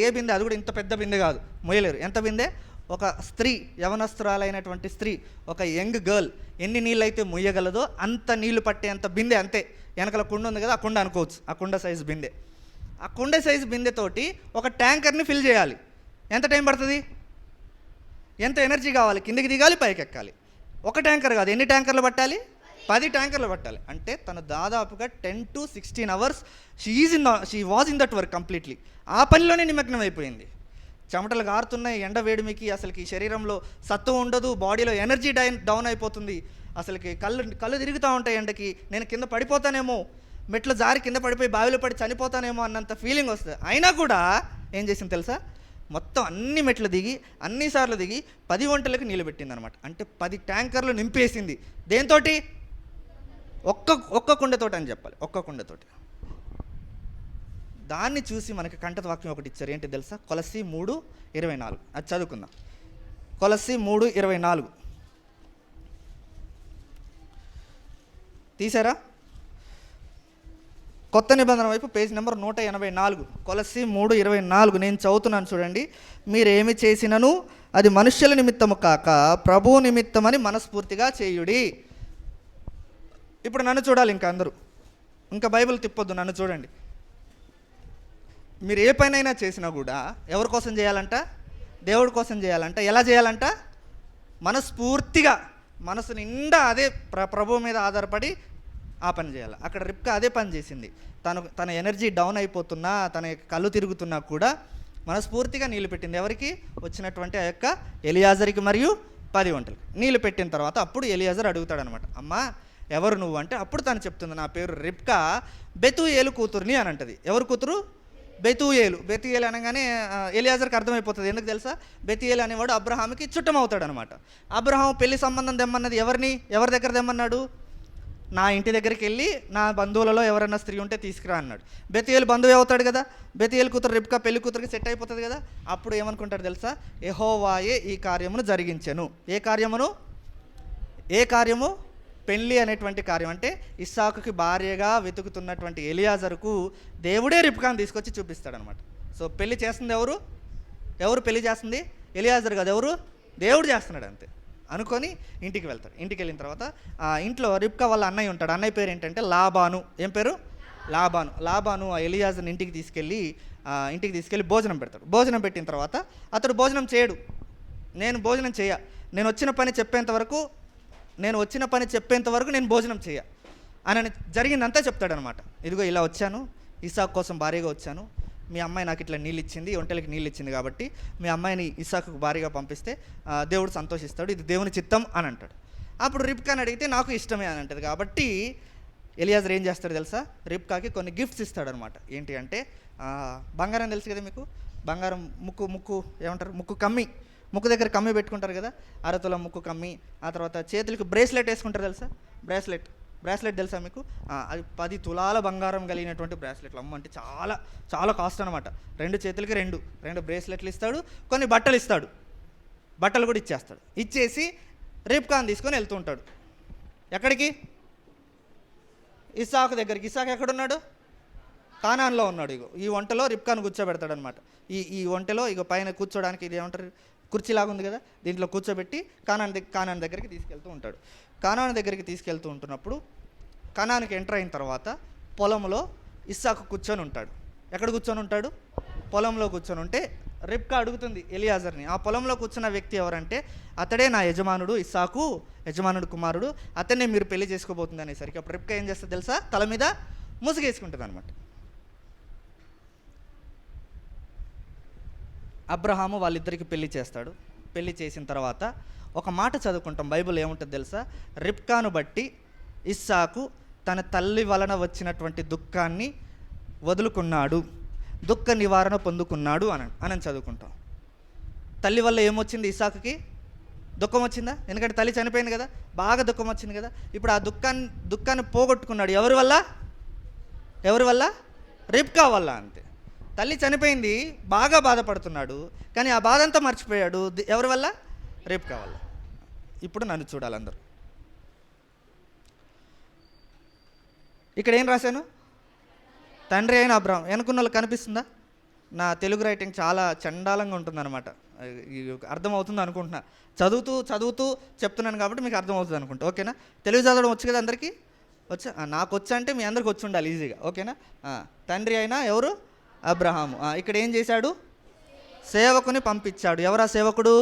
Speaker 1: ఏ బిందె? అది కూడా ఇంత పెద్ద బిందె కాదు, మోయలేరు. ఎంత బిందె? ఒక స్త్రీ, యవనస్తురాలైనటువంటి స్త్రీ, ఒక యంగ్ గర్ల్ ఎన్ని నీళ్ళు అయితే మొయ్యగలదో అంత నీళ్లు పట్టేంత బిందె అంతే. వెనకాల కుండ ఉంది కదా, ఆ కుండ అనుకోవచ్చు. ఆ కుండ సైజు బిందె. ఆ కుండ సైజు బిందెతోటి ఒక ట్యాంకర్ని ఫిల్ చేయాలి. ఎంత టైం పడుతుంది? ఎంత ఎనర్జీ కావాలి? కిందకి దిగాలి, పైకి ఎక్కాలి. ఒక ట్యాంకర్ కాదు, ఎన్ని ట్యాంకర్లు పట్టాలి? 10 ట్యాంకర్లు పట్టాలి. అంటే తను దాదాపుగా 10 to 16 hours she was in that work completely. ఆ పనిలోనే నిమగ్నం అయిపోయింది. చెమటలు గారుతున్నాయి, ఎండ వేడిమికి అసలుకి శరీరంలో సత్తువ ఉండదు, బాడీలో ఎనర్జీ డౌన్ అయిపోతుంది. అసలుకి కళ్ళు తిరుగుతూ ఉంటాయి ఎండకి. నేను కింద పడిపోతానేమో, మెట్లు జారి కింద పడిపోయి బావిలో పడి చనిపోతానేమో అన్నంత ఫీలింగ్ వస్తుంది. అయినా కూడా ఏం చేసింది తెలుసా? మొత్తం అన్ని మెట్లు దిగి అన్నిసార్లు దిగి 10 ఒంటెలకు నీళ్ళు పెట్టింది అనమాట. అంటే 10 ట్యాంకర్లు నింపేసింది. దేంతోటి? ఒక్క కుండతోటి అని చెప్పాలి, ఒక్క కుండతోటి. దాన్ని చూసి మనకి కంటత వాక్యం ఒకటి ఇచ్చారు. ఏంటి తెలుసా? కొలస్సీ 3:24. అది చదువుకుందాం. కొలస్సీ 3:24 తీసారా? కొత్త నిబంధన వైపు పేజ్ నెంబర్ 184. కొలస్సీ 3:24 నేను చదువుతున్నాను చూడండి. మీరేమి చేసినను అది మనుష్యుల నిమిత్తము కాక ప్రభువు నిమిత్తమని మనస్ఫూర్తిగా చేయుడి. ఇప్పుడు నన్ను చూడాలి, ఇంకా అందరూ ఇంకా బైబిల్ తిప్పొద్దు, నన్ను చూడండి. మీరు ఏ పనైనా చేసినా కూడా ఎవరి కోసం చేయాలంట? దేవుడి కోసం చేయాలంట. ఎలా చేయాలంట? మనస్ఫూర్తిగా, మనసు నిండా అదే ప్రభువు మీద ఆధారపడి ఆ పని చేయాలి. అక్కడ రిబ్కా అదే పని చేసింది. తన ఎనర్జీ డౌన్ అయిపోతున్నా, తన కళ్ళు తిరుగుతున్నా కూడా మనస్ఫూర్తిగా నీళ్ళు పెట్టింది. ఎవరికి? వచ్చినటువంటి ఆ యొక్క ఎలియాజర్కి మరియు 10 ఒంటెలు నీళ్ళు పెట్టిన తర్వాత అప్పుడు ఎలియాజర్ అడుగుతాడనమాట, అమ్మా ఎవరు నువ్వు అంటే, అప్పుడు తను చెప్తుంది, నా పేరు రిబ్కా, బెతూయేలు కూతుర్ని అని అంటది. ఎవరు కూతురు? బెతూయేలు. బెతూయేలు అనగానే ఎలియాజర్కి అర్థమైపోతుంది. ఎందుకు తెలుసా? బెతూయేలు అనేవాడు అబ్రహాంకి చుట్టం అవుతాడు అనమాట. అబ్రహాం పెళ్లి సంబంధం తెమ్మన్నది ఎవరిని? ఎవరి దగ్గర తెమ్మన్నాడు? నా ఇంటి దగ్గరికి వెళ్ళి నా బంధువులలో ఎవరైనా స్త్రీ ఉంటే తీసుకురా అన్నాడు. బెతూయేలు బంధువు అవుతాడు కదా. బెతూయేలు కూతురు రిబ్కా పెళ్లి కూతురికి సెట్ అయిపోతుంది కదా. అప్పుడు ఏమనుకుంటాడు తెలుసా? యెహోవాయే ఈ కార్యమును జరిగించెను. ఏ కార్యమును? ఏ కార్యము? పెళ్ళి అనేటువంటి కార్యం. అంటే ఇస్సాకుకి భార్యగా వెతుకుతున్నటువంటి ఎలియాజరుకు దేవుడే రిబ్కాను తీసుకొచ్చి చూపిస్తాడనమాట. సో పెళ్లి చేస్తుంది ఎవరు? ఎవరు పెళ్లి చేస్తుంది? ఎలియాజరు కాదు, ఎవరు? దేవుడు చేస్తున్నాడు అంతే అనుకొని ఇంటికి వెళ్తాడు. ఇంటికి వెళ్ళిన తర్వాత ఇంట్లో రిబ్కా వాళ్ళ అన్నయ్య ఉంటాడు. అన్నయ్య పేరు ఏంటంటే లాబాను. ఏం పేరు? లాబాను. లాబాను ఆ ఎలియాజర్ని ఇంటికి తీసుకెళ్ళి భోజనం పెడతాడు. భోజనం పెట్టిన తర్వాత అతడు భోజనం చేయడు. నేను భోజనం చేయ, నేను వచ్చిన పని చెప్పేంత వరకు నేను భోజనం చేయ అని జరిగిందంతా చెప్తాడనమాట. ఇదిగో ఇలా వచ్చాను, ఇస్సాకు కోసం భార్యగా వచ్చాను, మీ అమ్మాయి నాకు ఇట్లా నీళ్ళు ఇచ్చింది, ఒంటెలకి నీళ్ళు ఇచ్చింది, కాబట్టి మీ అమ్మాయిని ఇస్సాకుకు భార్యగా పంపిస్తే దేవుడు సంతోషిస్తాడు, ఇది దేవుని చిత్తం అని అంటాడు. అప్పుడు రిబ్కాని అడిగితే నాకు ఇష్టమే అని అంటది. కాబట్టి ఎలియాజర్ ఏం చేస్తాడు తెలుసా? రిబ్కాకి కొన్ని గిఫ్ట్స్ ఇస్తాడనమాట. ఏంటి అంటే బంగారం తెలుసు కదా మీకు, బంగారం ముక్కు ఏమంటారు? ముక్కు దగ్గర కమ్మి పెట్టుకుంటారు కదా, అరతుల ముక్కు కమ్మి. ఆ తర్వాత చేతులకు బ్రేస్లెట్ వేసుకుంటారు తెలుసా? బ్రాస్లెట్ తెలుసా మీకు? అది 10 తులాల బంగారం కలిగినటువంటి బ్రాస్లెట్లు. అమ్మ అంటే చాలా చాలా కాస్ట్ అనమాట. 2 చేతులకి రెండు బ్రేస్లెట్లు ఇస్తాడు, కొన్ని బట్టలు ఇస్తాడు, బట్టలు కూడా ఇచ్చేస్తాడు. ఇచ్చేసి రిబ్కాని తీసుకొని వెళ్తూ ఉంటాడు. ఎక్కడికి? ఇస్సాకు దగ్గరికి. ఇస్సాకు ఎక్కడున్నాడు? కానాన్లో ఉన్నాడు. ఇగో ఈ వంటలో రిబ్కాను కూర్చోబెడతాడు అనమాట. ఈ వంటలో ఇగో పైన కూర్చోడానికి ఇది ఏమంటారు? కుర్చీలాగా ఉంది కదా, దీంట్లో కూర్చోబెట్టి కానాన్ దగ్గరికి తీసుకెళ్తూ ఉంటాడు. కానాన్ దగ్గరికి తీసుకెళ్తూ ఉంటున్నప్పుడు కానానికి ఎంటర్ అయిన తర్వాత పొలంలో ఇస్సాకు కూర్చొని ఉంటాడు. ఎక్కడ కూర్చొని ఉంటాడు? పొలంలో కూర్చొని ఉంటే రిబ్కా అడుగుతుంది ఎలియాజర్ని, ఆ పొలంలో కూర్చున్న వ్యక్తి ఎవరంటే, అతడే నా యజమానుడు ఇస్సాకు, యజమానుడు కుమారుడు, అతన్నే మీరు పెళ్లి చేసుకోబోతుంది అనేసరికి అప్పుడు రిబ్కా ఏం చేస్తుంది తెలుసా? తల మీద ముసుగేసుకుంటుంది అనమాట. అబ్రహాము వాళ్ళిద్దరికి పెళ్లి చేస్తాడు. పెళ్లి చేసిన తర్వాత ఒక మాట చదువుకుంటాం, బైబిల్ ఏముంటుంది తెలుసా? రిబ్కాను బట్టి ఇస్సాకు తన తల్లి వలన వచ్చినటువంటి దుఃఖాన్ని వదులుకున్నాడు, దుఃఖ నివారణ పొందుకున్నాడు అని చదువుకుంటాం. తల్లి వల్ల ఏమొచ్చింది? ఇస్సాకుకి దుఃఖం వచ్చిందా? ఎందుకంటే తల్లి చనిపోయింది కదా, బాగా దుఃఖం వచ్చింది కదా. ఇప్పుడు ఆ దుఃఖాన్ని పోగొట్టుకున్నాడు. ఎవరి వల్ల? రిబ్కా వల్ల. అంతే. తల్లి చనిపోయింది, బాగా బాధపడుతున్నాడు, కానీ ఆ బాధ అంతా మర్చిపోయాడు. ఎవరి వల్ల? రిబ్కా వల్ల. ఇప్పుడు నన్ను చూడాలి అందరూ. ఇక్కడ ఏం రాశాను? తండ్రి అయిన అబ్రహాం. వెనుకున్న వాళ్ళు కనిపిస్తుందా? నా తెలుగు రైటింగ్ చాలా చండాలంగా ఉంటుందన్నమాట. అర్థమవుతుంది అనుకుంటున్నా. చదువుతూ చెప్తున్నాను కాబట్టి మీకు అర్థమవుతుంది అనుకుంటా. ఓకేనా? తెలుగు చదవడం వచ్చు కదా అందరికీ? వచ్చా? నాకు వచ్చా అంటే మీ అందరికి వచ్చి ఉండాలి ఈజీగా. ఓకేనా? తండ్రి అయినా ఎవరు? అబ్రహాము. ఇక్కడ ఏం చేశాడు? సేవకుని పంపించాడు. ఎవరా సేవకుడు?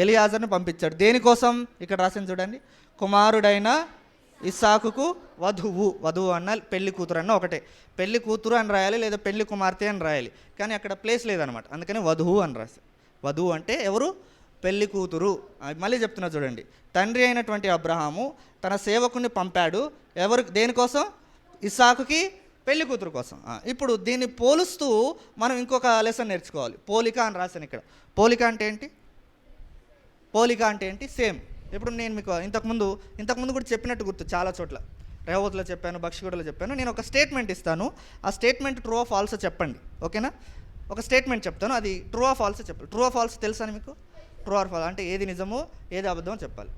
Speaker 1: ఎలియాజర్ని పంపించాడు. దేనికోసం? ఇక్కడ రాసింది చూడండి, కుమారుడైన ఇస్సాకుకు వధువు అన్న పెళ్లి కూతురు అన్న ఒకటే. పెళ్లి కూతురు అని రాయాలి, లేదా పెళ్లి కుమార్తె అని రాయాలి, కానీ అక్కడ ప్లేస్ లేదనమాట, అందుకని వధువు అని రాసి. వధువు అంటే ఎవరు? పెళ్లి కూతురు. మళ్ళీ చెప్తున్నా చూడండి, తండ్రి అయినటువంటి అబ్రహాము తన సేవకుని పంపాడు. దేనికోసం? ఇస్సాకుకి పెళ్లి కూతురు కోసం. ఇప్పుడు దీన్ని పోలుస్తూ మనం ఇంకొక లెసన్ నేర్చుకోవాలి. పోలిక అని రాశాను ఇక్కడ. పోలిక అంటే ఏంటి? సేమ్. ఇప్పుడు నేను మీకు ఇంతకుముందు కూడా చెప్పినట్టు గుర్తు, చాలా చోట్ల రేవతిలో చెప్పాను, బక్షిగూడలో చెప్పాను. నేను ఒక స్టేట్మెంట్ ఇస్తాను, ఆ స్టేట్మెంట్ ట్రూ ఆఫ్ ఫాల్స్ చెప్పండి, ఓకేనా? ఒక స్టేట్మెంట్ చెప్తాను, అది ట్రూ ఆఫ్ ఫాల్స్ చెప్పాలి. ట్రూ ఆఫ్ ఫాల్స్ తెలుసా మీకు? ట్రూ ఆర్ ఫాల్స్ అంటే ఏది నిజమో ఏది అబద్ధమో చెప్పాలి.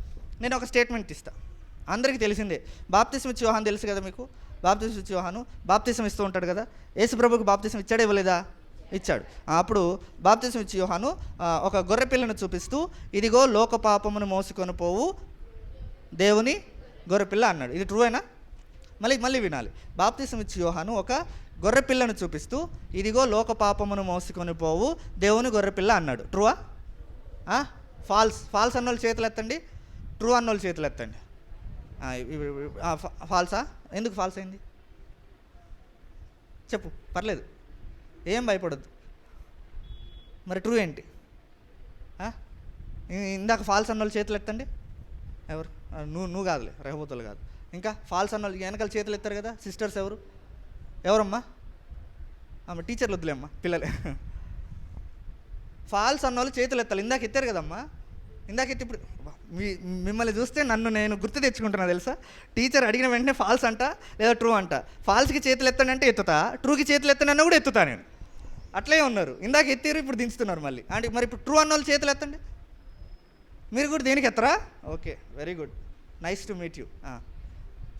Speaker 1: నేను ఒక స్టేట్మెంట్ ఇస్తాను, అందరికీ తెలిసిందే. బాప్తిసం ఇచ్చే యోహాను తెలుసు కదా మీకు? బాప్తిసం ఇచ్చే యోహాను బాప్తిసం ఇస్తూ ఉంటాడు కదా. యేసు ప్రభువుకి బాప్తిసం ఇచ్చాడా ఇవ్వలేదా? ఇచ్చాడు. అప్పుడు బాప్తిసం ఇచ్చే యోహాను ఒక గొర్రె పిల్లను చూపిస్తూ, ఇదిగో లోక పాపమును మోసుకొని పోవు దేవుని గొర్రెపిల్ల అన్నాడు. ఇది ట్రూయేనా? మళ్ళీ వినాలి. బాప్తిసం ఇచ్చే యోహాను ఒక గొర్రె పిల్లను చూపిస్తూ, ఇదిగో లోక పాపమును మోసుకొని పోవు దేవుని గొర్రెపిల్ల అన్నాడు. ట్రూవా? ఫాల్స్ అన్నోళ్ళు చేతులు ఎత్తండి, ట్రూ అన్నోళ్ళు చేతులు ఎత్తండి. ఫాల్సా? ఎందుకు ఫాల్స్ అయింది చెప్పు, పర్లేదు, ఏం భయపడద్దు. మరి ట్రూ ఏంటి? ఇందాక ఫాల్స్ అన్నోళ్ళు చేతులు ఎత్తండి. ఎవరు? నువ్వు కాదులే, రెహబోతులు కాదు. ఇంకా ఫాల్స్ అన్నోళ్ళు వెనకాల చేతులు ఎత్తారు కదా, సిస్టర్స్ ఎవరమ్మా? టీచర్లు వద్దులేమ్మా, పిల్లలే. ఫాల్స్ అన్నోళ్ళు చేతులు ఎత్తాలి. ఇందాక ఎత్తారు కదమ్మా, ఇందాక ఎత్తి. ఇప్పుడు మిమ్మల్ని చూస్తే నేను గుర్తు తెచ్చుకుంటున్నా తెలుసా? టీచర్ అడిగిన వెంటనే ఫాల్స్ అంట లేదా ట్రూ అంట. ఫాల్స్కి చేతులు ఎత్తానంటే ఎత్తుతా, ట్రూకి చేతులు ఎత్తానన్నా కూడా ఎత్తుతా నేను. అట్లే ఉన్నారు, ఇందాక ఎత్తారు, ఇప్పుడు దించుతున్నారు మళ్ళీ. అంటే మరి ఇప్పుడు ట్రూ అన్నోళ్ళు చేతులు ఎత్తండి. మీరు కూడా దేనికి ఎత్తరా? Okay, very good, nice to meet you.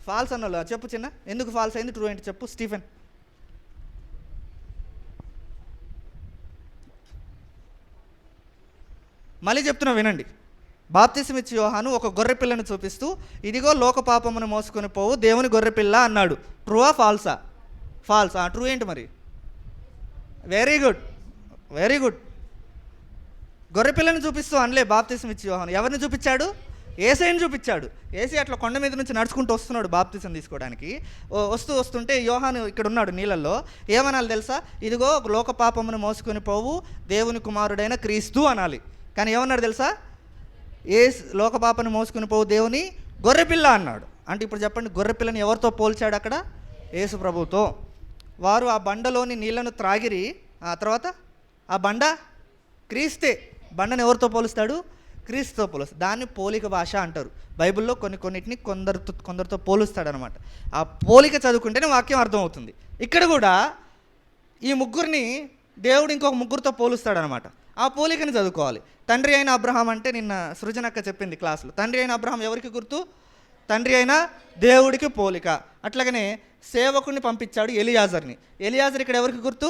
Speaker 1: False అన్నోళ్ళు చెప్పు చిన్న, ఎందుకు ఫాల్స్ అయింది, ట్రూ ఏంటి చెప్పు స్టీఫెన్. మళ్ళీ చెప్తున్నా వినండి. బాప్తిసం ఇచ్చే యోహాను ఒక గొర్రె పిల్లను చూపిస్తూ, ఇదిగో లోక పాపమును మోసుకొని పోవు దేవుని గొర్రెపిల్ల అన్నాడు. ట్రూవా ఫాల్సా? ఫాల్స్. ట్రూ ఏంటి మరి? Very good. గొర్రెపిల్లను చూపిస్తూ అనలే బాప్తిసం ఇచ్చే యోహాను. ఎవరిని చూపించాడు? ఏసైని చూపించాడు. ఏసై అట్లా కొండ మీద నుంచి నడుచుకుంటూ వస్తున్నాడు బాప్తిసం తీసుకోవడానికి. వస్తుంటే యోహాను ఇక్కడ ఉన్నాడు నీళ్ళల్లో. ఏమనాలి తెలుసా? ఇదిగో లోక పాపమును మోసుకొని పోవు దేవుని కుమారుడైన క్రీస్తు అనాలి. కానీ ఏమన్నాడు తెలుసా? లోకపాపను మోసుకుని పోవు దేవుని గొర్రెపిల్ల అన్నాడు. అంటే ఇప్పుడు చెప్పండి, గొర్రెపిల్లని ఎవరితో పోల్చాడు అక్కడ? యేసు ప్రభుతో. వారు ఆ బండలోని నీళ్లను త్రాగిరి. ఆ తర్వాత ఆ బండ క్రీస్తే. బండను ఎవరితో పోలుస్తాడు? క్రీస్తుతో పోలుస్తాడు. దాన్ని పోలిక భాష అంటారు. బైబిల్లో కొన్నిటిని కొందరితో పోలుస్తాడనమాట. ఆ పోలిక చదువుకుంటేనే వాక్యం అర్థమవుతుంది. ఇక్కడ కూడా ఈ ముగ్గురిని దేవుడు ఇంకొక ముగ్గురితో పోలుస్తాడనమాట. ఆ పోలికని చదువుకోవాలి. తండ్రి అయిన అబ్రహాం అంటే నిన్న సృజనక్క చెప్పింది క్లాసులో. తండ్రి అయిన అబ్రహాం ఎవరికి గుర్తు? తండ్రి అయిన దేవుడికి పోలిక. అట్లాగనే సేవకుని పంపించాడు ఎలియాజర్ని. ఎలియాజర్ ఇక్కడ ఎవరికి గుర్తు?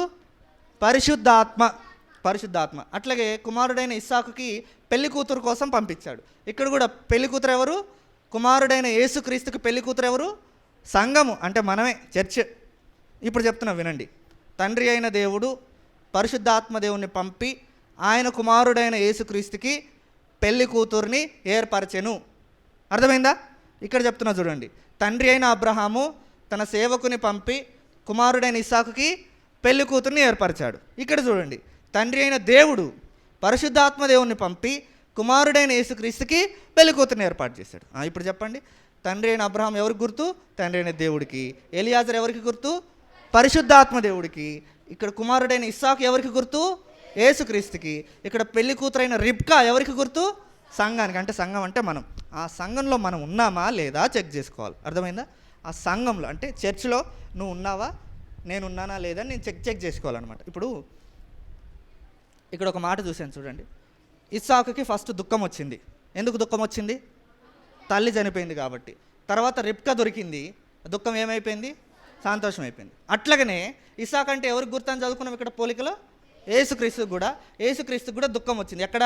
Speaker 1: పరిశుద్ధాత్మ. అట్లాగే కుమారుడైన ఇస్సాకుకి పెళ్లి కూతురు కోసం పంపించాడు. ఇక్కడ కూడా పెళ్లి కూతురు ఎవరు? కుమారుడైన యేసుక్రీస్తుకి పెళ్లి కూతురు ఎవరు? సంఘము, అంటే మనమే, చర్చ్. ఇప్పుడు చెప్తున్నా వినండి. తండ్రి అయిన దేవుడు పరిశుద్ధాత్మ దేవుణ్ణి పంపి ఆయన కుమారుడైన యేసుక్రీస్తుకి పెళ్లి కూతుర్ని ఏర్పరచెను. అర్థమైందా? ఇక్కడ చెప్తున్నా చూడండి. తండ్రి అయిన అబ్రహాము తన సేవకుని పంపి కుమారుడైన ఇస్సాకుకి పెళ్లి కూతుర్ని ఏర్పరిచాడు. ఇక్కడ చూడండి, తండ్రి అయిన దేవుడు పరిశుద్ధాత్మ దేవుణ్ణి పంపి కుమారుడైన యేసుక్రీస్తుకి పెళ్లి కూతుర్ని ఏర్పాటు చేశాడు. ఇప్పుడు చెప్పండి, తండ్రి అయిన అబ్రహాం ఎవరికి గుర్తు? తండ్రి అయిన దేవుడికి. ఎలియాజర్ ఎవరికి గుర్తు? పరిశుద్ధాత్మ దేవుడికి. ఇక్కడ కుమారుడైన ఇస్సాకు ఎవరికి గుర్తు? యేసుక్రీస్తుకి. ఇక్కడ పెళ్లి కూతురైన రిబ్కా ఎవరికి గుర్తు? సంఘానికి. అంటే సంఘం అంటే మనం. ఆ సంఘంలో మనం ఉన్నామా లేదా చెక్ చేసుకోవాలి. అర్థమైందా? ఆ సంఘంలో అంటే చర్చ్లో నువ్వు ఉన్నావా, నేను ఉన్నానా లేదా నేను చెక్ చేసుకోవాలన్నమాట. ఇప్పుడు ఇక్కడ ఒక మాట చూశాను చూడండి. ఇస్సాకుకి ఫస్ట్ దుఃఖం వచ్చింది. ఎందుకు దుఃఖం వచ్చింది? తల్లి చనిపోయింది కాబట్టి. తర్వాత రిబ్కా దొరికింది. దుఃఖం ఏమైపోయింది? సంతోషం అయిపోయింది. అట్లాగనే ఇస్సాకు అంటే ఎవరికి గుర్తని చదువుకున్నాం ఇక్కడ పోలికలో? యేసుక్రీస్తుకు కూడా దుఃఖం వచ్చింది. ఎక్కడ?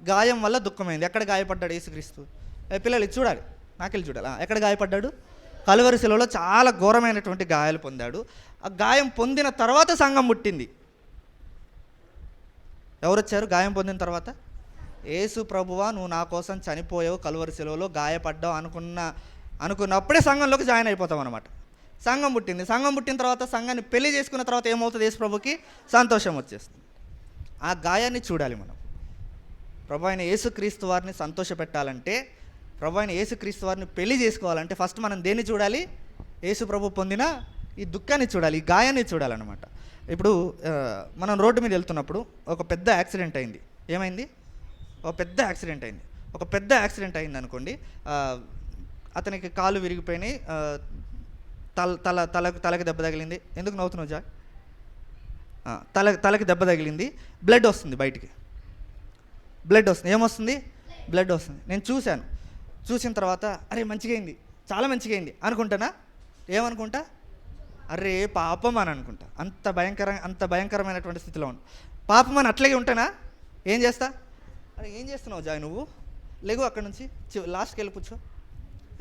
Speaker 1: గాయం వల్ల దుఃఖమైంది. ఎక్కడ గాయపడ్డాడు యేసుక్రీస్తు? పిల్లలు ఇది చూడాలి, నాకెళ్ళి చూడాలి. ఎక్కడ గాయపడ్డాడు? కలువరి శిలువలో చాలా ఘోరమైనటువంటి గాయాలు పొందాడు. ఆ గాయం పొందిన తర్వాత సంఘం పుట్టింది. ఎవరు వచ్చారు గాయం పొందిన తర్వాత? యేసు ప్రభువా నువ్వు నా కోసం చనిపోయావు, కలువరి శిలువలో గాయపడ్డావు అనుకున్నప్పుడే సంఘంలోకి జాయిన్ అయిపోతాం అనమాట. సంఘం పుట్టింది. సంఘం పుట్టిన తర్వాత సంఘాన్ని పెళ్లి చేసుకున్న తర్వాత ఏమవుతుంది? యేసు ప్రభుకి సంతోషం వచ్చేస్తుంది. ఆ గాయాన్ని చూడాలి మనం. ప్రభు అయిన యేసుక్రీస్తు వారిని సంతోషపెట్టాలంటే, ప్రభు అయిన యేసుక్రీస్తు వారిని పెళ్లి చేసుకోవాలంటే ఫస్ట్ మనం దేన్ని చూడాలి? యేసు ప్రభు పొందిన ఈ దుఃఖాన్ని చూడాలి, ఈ గాయాన్ని చూడాలన్నమాట. ఇప్పుడు మనం రోడ్డు మీద వెళ్తున్నప్పుడు ఒక పెద్ద యాక్సిడెంట్ అయింది. ఏమైంది? ఒక పెద్ద యాక్సిడెంట్ అయింది. ఒక పెద్ద యాక్సిడెంట్ అయింది అనుకోండి, అతనికి కాళ్ళు విరిగిపోయినాయి, తలకి దెబ్బ తగిలింది. ఎందుకు నవ్వుతున్నావు జా? తలకి దెబ్బ తగిలింది, బ్లడ్ వస్తుంది బయటికి, బ్లడ్ వస్తుంది. ఏమొస్తుంది? బ్లడ్ వస్తుంది. నేను చూశాను. చూసిన తర్వాత అరే మంచిగా అయింది, చాలా మంచిగా అయింది అనుకుంటానా? ఏమనుకుంటా? అరే పాపం అని అనుకుంటా. అంత భయంకరమైనటువంటి స్థితిలో ఉంది. పాపం అని అట్లాగే ఉంటానా? ఏం చేస్తా? అరే ఏం చేస్తున్నావు జాయ్, నువ్వు లేగు అక్కడ నుంచి, లాస్ట్కి వెళ్ళి కూర్చో.